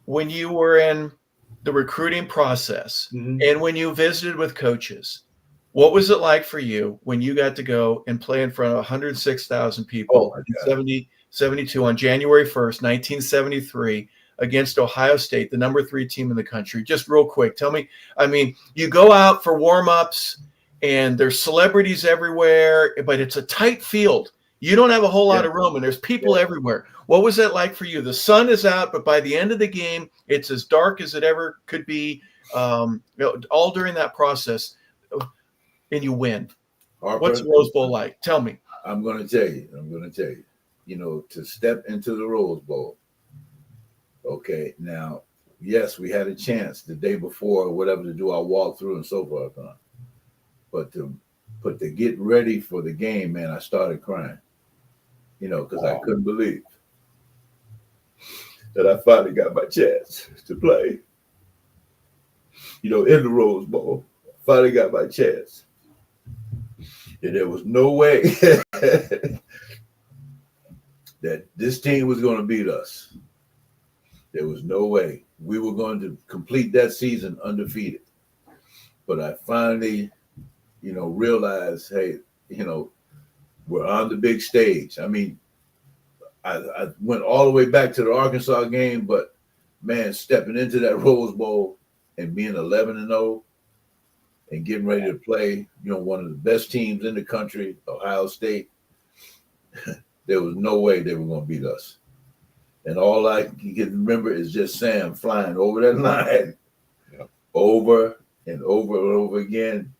when you were in the recruiting process and when you visited with coaches. What was it like for you when you got to go and play in front of 106,000 people in 72 on January 1st, 1973 against Ohio State, the number 3 team in the country? Just real quick, tell me, I mean, you go out for warm-ups and there's celebrities everywhere, but it's a tight field. You don't have a whole lot of room and there's people everywhere. What was that like for you? The sun is out, but by the end of the game, it's as dark as it ever could be, all during that process. And you win. Harper, what's the Rose Bowl like? Tell me. I'm going to tell you. To step into the Rose Bowl. Okay, now, yes, we had a chance the day before or whatever to do our walkthrough and so forth. But to get ready for the game, man, I started crying. Because I couldn't believe that I finally got my chance to play. In the Rose Bowl. Finally got my chance. And there was no way that this team was going to beat us. There was no way. We were going to complete that season undefeated. But I finally, realized, hey, we're on the big stage. I mean, I went all the way back to the Arkansas game, but, man, stepping into that Rose Bowl and being 11-0, and getting ready to play, one of the best teams in the country, Ohio State, there was no way they were going to beat us. And all I can remember is just Sam flying over that line over and over and over again.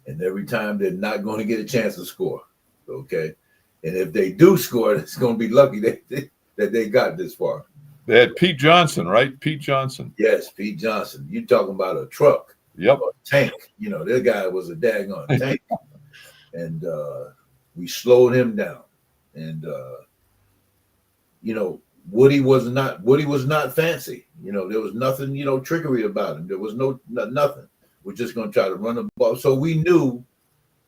And every time they're not going to get a chance to score, okay? And if they do score, it's going to be lucky that they got this far. They had Pete Johnson, right? Pete Johnson. Yes, Pete Johnson. You're talking about a truck. Yep. A tank. That guy was a daggone tank. And we slowed him down. And, Woody was not fancy. There was nothing, trickery about him. There was nothing. We're just going to try to run the ball. So we knew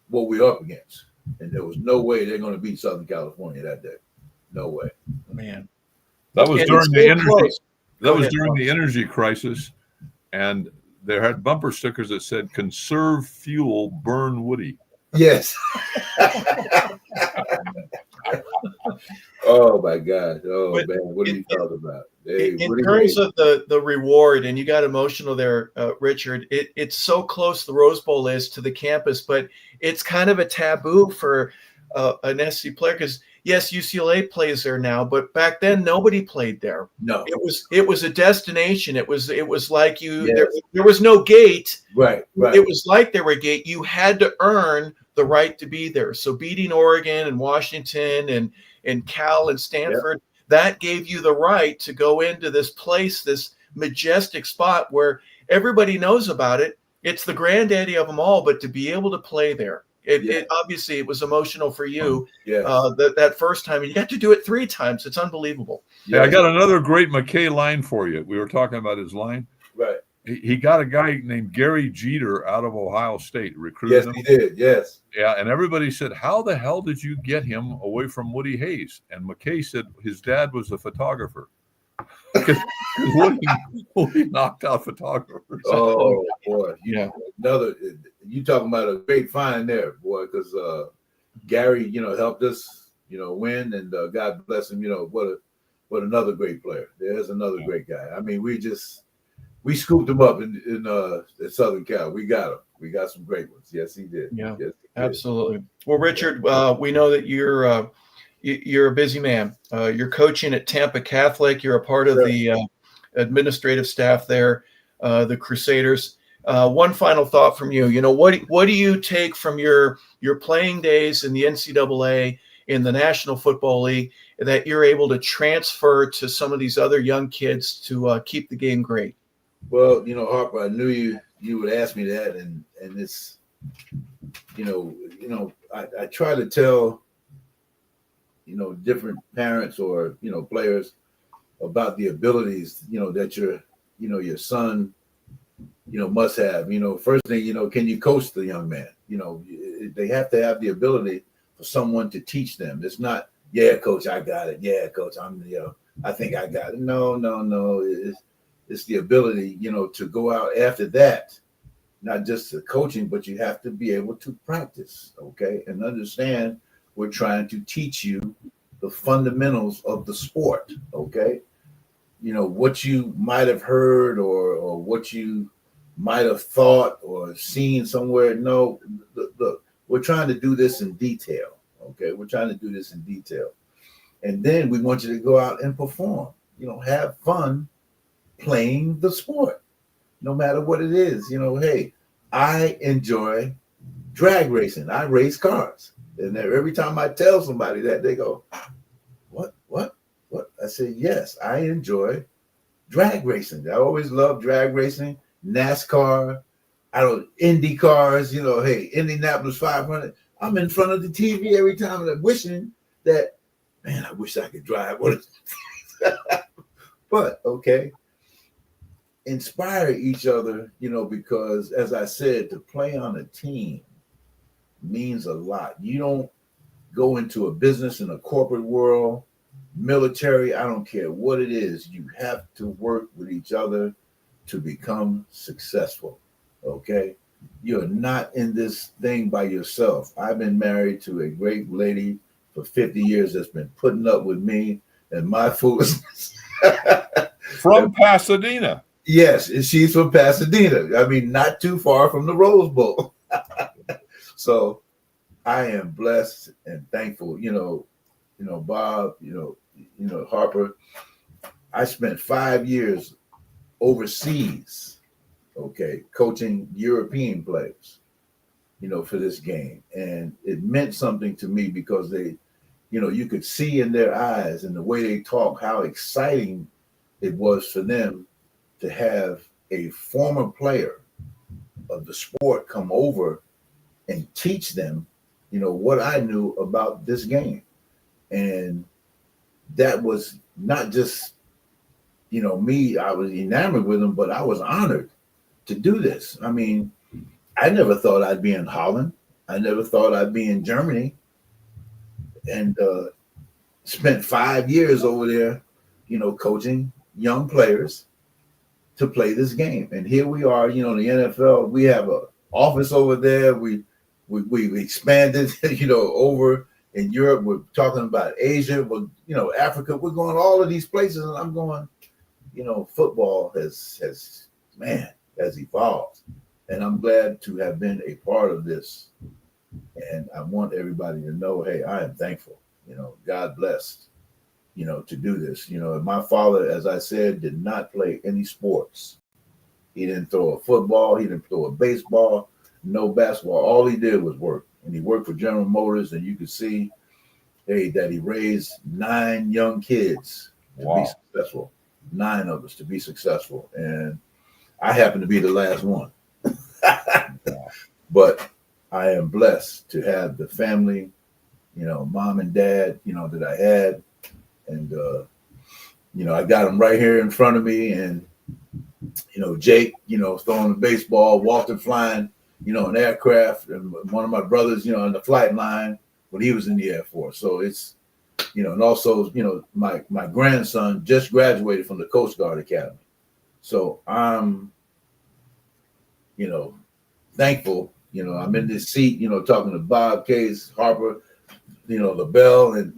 what we were up against, and there was no way they're going to beat Southern California that day. No way. Man, that was and during the energy. close. That was during the energy crisis, and they had bumper stickers that said "Conserve fuel, burn Woody." Yes. Oh my God! Oh man, what are you talking about? Hey, in terms of the reward, and you got emotional there, Richard. It's so close, the Rose Bowl is, to the campus, but it's kind of a taboo for an SC player, because yes, UCLA plays there now, but back then nobody played there. No, it was a destination. It was like you. Yes. There was no gate. Right. It was like there were a gate. You had to earn the right to be there. So beating Oregon and Washington and Cal and Stanford, that gave you the right to go into this place, this majestic spot where everybody knows about it. It's the granddaddy of them all, but to be able to play there, it obviously it was emotional for you. That first time, and you got to do it 3 times. It's unbelievable. Yeah, I got another great McKay line for you. We were talking about his line. Right. He got a guy named Gary Jeter out of Ohio State, recruited him. Yes, he did. Yes. Yeah, and everybody said, how the hell did you get him away from Woody Hayes? And McKay said his dad was a photographer. Because Woody knocked out photographers. Oh, boy. You talking about a great find there, boy, because Gary, helped us, win, and God bless him, what another great player. There's another great guy. I mean, we scooped him up in Southern Cal. We got him. We got some great ones. Yes, he did. Yeah, yes, he absolutely. Did. Well, Richard, we know that you're a busy man. You're coaching at Tampa Catholic. You're a part of the administrative staff there, the Crusaders. One final thought from you. What do you take from your playing days in the NCAA, in the National Football League, that you're able to transfer to some of these other young kids to keep the game great? Well, Harper, I knew you would ask me that, and it's, I try to tell, different parents or players about the abilities, that your son, must have. First thing, can you coach the young man? They have to have the ability for someone to teach them. It's not, yeah, coach, I got it. Yeah, coach, I think I got it. No. It's the ability, to go out after that, not just the coaching, but you have to be able to practice, okay, and understand we're trying to teach you the fundamentals of the sport, okay? What you might have heard or what you might have thought or seen somewhere. No, look, we're trying to do this in detail, okay? We're trying to do this in detail. And then we want you to go out and perform, have fun playing the sport, no matter what it is. Hey, I enjoy drag racing. I race cars. And every time I tell somebody that, they go, what? I say, yes, I enjoy drag racing. I always love drag racing, NASCAR, Indy cars, hey, Indianapolis 500. I'm in front of the TV every time and I'm wishing that, man, I wish I could drive one of these. But, okay. Inspire each other, because as I said, to play on a team means a lot. You don't go into a business in a corporate world, military, I don't care what it is. You have to work with each other to become successful, okay? You're not in this thing by yourself. I've been married to a great lady for 50 years that's been putting up with me and my foolishness. From Pasadena. Yes, she's from Pasadena. I mean, not too far from the Rose Bowl. So I am blessed and thankful. Bob, Harper. I spent 5 years overseas, okay, coaching European players, for this game. And it meant something to me because they, you could see in their eyes and the way they talk how exciting it was for them to have a former player of the sport come over and teach them, what I knew about this game. And that was not just, me, I was enamored with him, but I was honored to do this. I mean, I never thought I'd be in Holland. I never thought I'd be in Germany, and spent 5 years over there, coaching young players to play this game. And here we are, in the NFL. We have an office over there. We expanded, over in Europe. We're talking about Asia. We're, Africa. We're going all of these places, and I'm going. Football has evolved, and I'm glad to have been a part of this. And I want everybody to know, hey, I am thankful. God blessed, to do this. And my father, as I said, did not play any sports. He didn't throw a football. He didn't throw a baseball, no basketball. All he did was work. And he worked for General Motors, and you could see, that he raised 9 young kids to be successful. 9 of us to be successful. And I happen to be the last one. But I am blessed to have the family, mom and dad, that I had. And, I got them right here in front of me. And, Jake, throwing the baseball, Walter flying, an aircraft, and one of my brothers, on the flight line when he was in the Air Force. So it's, and also, my grandson just graduated from the Coast Guard Academy. So I'm, thankful. I'm in this seat, talking to Bob Case, Harper, LeBel, and,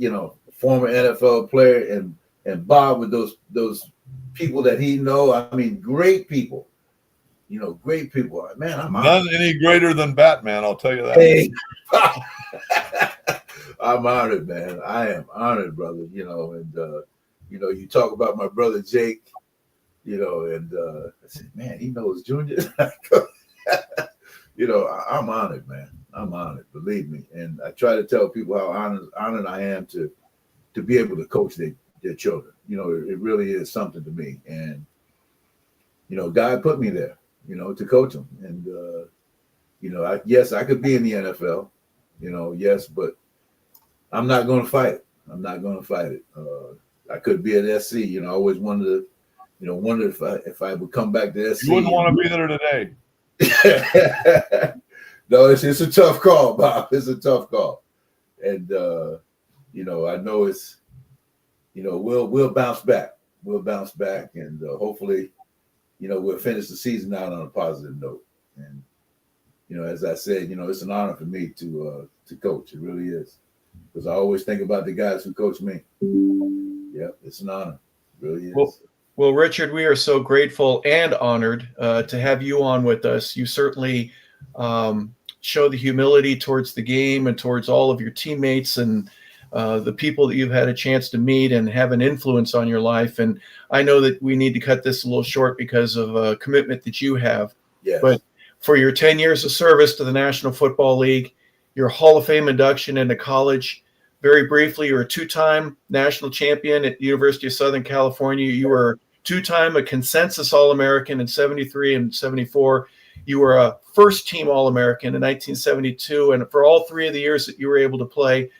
former NFL player, and Bob with those people that he know. I mean, great people, great people. Man, I'm none any greater than Batman. I'll tell you that. Hey, I'm honored, man. I am honored, brother. And you talk about my brother Jake, and I said, man, he knows Junior. I'm honored, man. I'm honored, believe me. And I try to tell people how honored I am to be able to coach their children. It really is something to me. And, God put me there, to coach them. And, I could be in the NFL, yes, but I'm not going to fight it. I'm not going to fight it. I could be at SC, I always wanted to, wondered if I would come back to SC. You wouldn't want to be there today. No, it's a tough call, Bob. It's a tough call. And, I know it's, we'll bounce back. We'll bounce back, and hopefully, we'll finish the season out on a positive note. And, as I said, it's an honor for me to coach. It really is. Because I always think about the guys who coach me. Yeah, it's an honor. It really is. Well, Richard, we are so grateful and honored to have you on with us. You certainly show the humility towards the game and towards all of your teammates and the people that you've had a chance to meet and have an influence on your life. And I know that we need to cut this a little short because of a commitment that you have. Yes. But for your 10 years of service to the National Football League, your Hall of Fame induction into college, very briefly, you're a 2-time national champion at the University of Southern California. You were 2-time a consensus All-American in 73 and 74. You were a first-team All-American in 1972. And for all 3 of the years that you were able to play,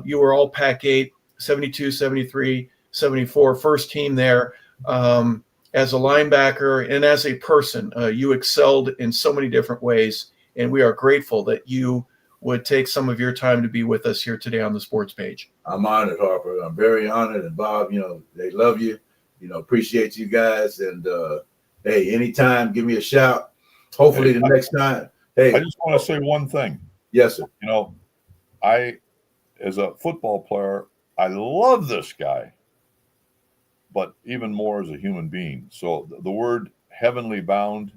you were all Pac-8, 72, 73, 74, first team there. As a linebacker and as a person, you excelled in so many different ways. And we are grateful that you would take some of your time to be with us here today on the Sports Page. I'm honored, Harper. I'm very honored. And Bob, they love you, appreciate you guys. And hey, anytime, give me a shout. Hopefully the next time. Hey, I just want to say one thing. Yes, sir. As a football player, I love this guy, but even more as a human being. So the word heavenly bound,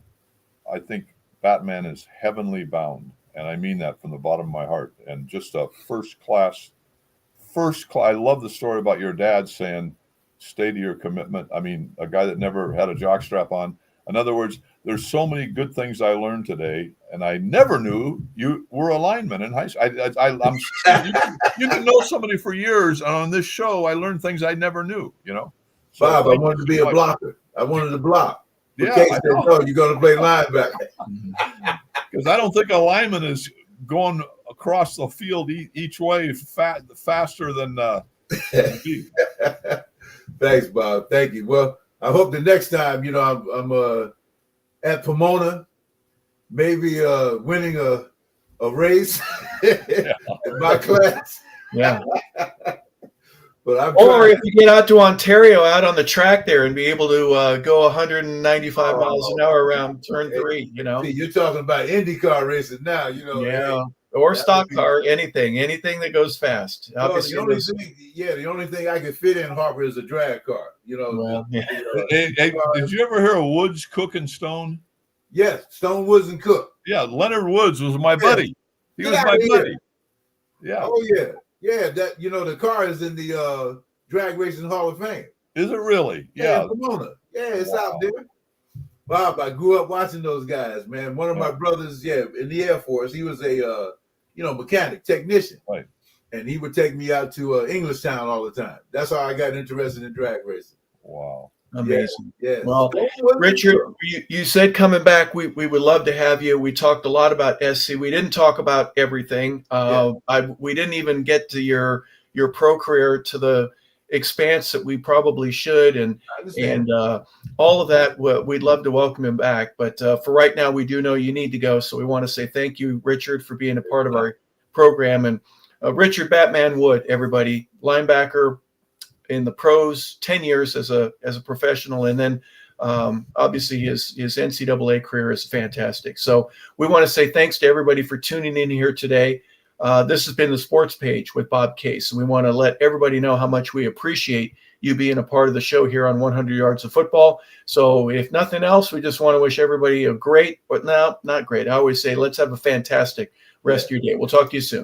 I think Batman is heavenly bound. And I mean that from the bottom of my heart. And just a first class. I love the story about your dad saying, stay to your commitment. I mean, a guy that never had a jockstrap on. In other words, there's so many good things I learned today, and I never knew you were a lineman in high school. You can know somebody for years, and on this show, I learned things I never knew. So Bob, I wanted to be a blocker. I wanted to block. Yeah, Case said, no, you're going to play linebacker. Because I don't think a lineman is going across the field each way faster than me. Thanks, Bob. Thank you. Well, I hope the next time, I'm at Pomona, maybe winning a race in my class. Yeah. But I'm Or trying. if you get out to Ontario, out on the track there, and be able to go 195 miles an hour around turn 3, See, you're talking about IndyCar racing now, Yeah. Or that stock would be- car, anything that goes fast. Well, Obviously, the only thing I could fit in Harper is a drag car. Well, yeah. Hey, did you ever hear of Woods, Cook, and Stone? Yes, Stone Woods and Cook. Yeah, Leonard Woods was my buddy. He Get was out my of here. buddy. Yeah. Oh yeah, yeah. That the car is in the Drag Racing Hall of Fame. Is it really? Yeah, Yeah. in Pomona. Yeah, it's Wow. out there. Bob, I grew up watching those guys, man. One of my brothers, in the Air Force, he was a mechanic, technician. Right. And he would take me out to Englishtown all the time. That's how I got interested in drag racing. Wow. Amazing. Yeah. Well, Richard, you said coming back, we would love to have you. We talked a lot about SC. We didn't talk about everything. We didn't even get to your pro career to the expanse that we probably should, and all of that. We'd love to welcome him back, but for right now, we do know you need to go. So we want to say thank you, Richard, for being a part of our program. And Richard Batman Wood, everybody, linebacker in the pros, 10 years as a professional, and then obviously his NCAA career is fantastic. So we want to say thanks to everybody for tuning in here today. This has been the Sports Page with Bob Case, and we want to let everybody know how much we appreciate you being a part of the show here on 100 Yards of Football. So if nothing else, we just want to wish everybody a great, but no, not great. I always say let's have a fantastic rest of your day. We'll talk to you soon.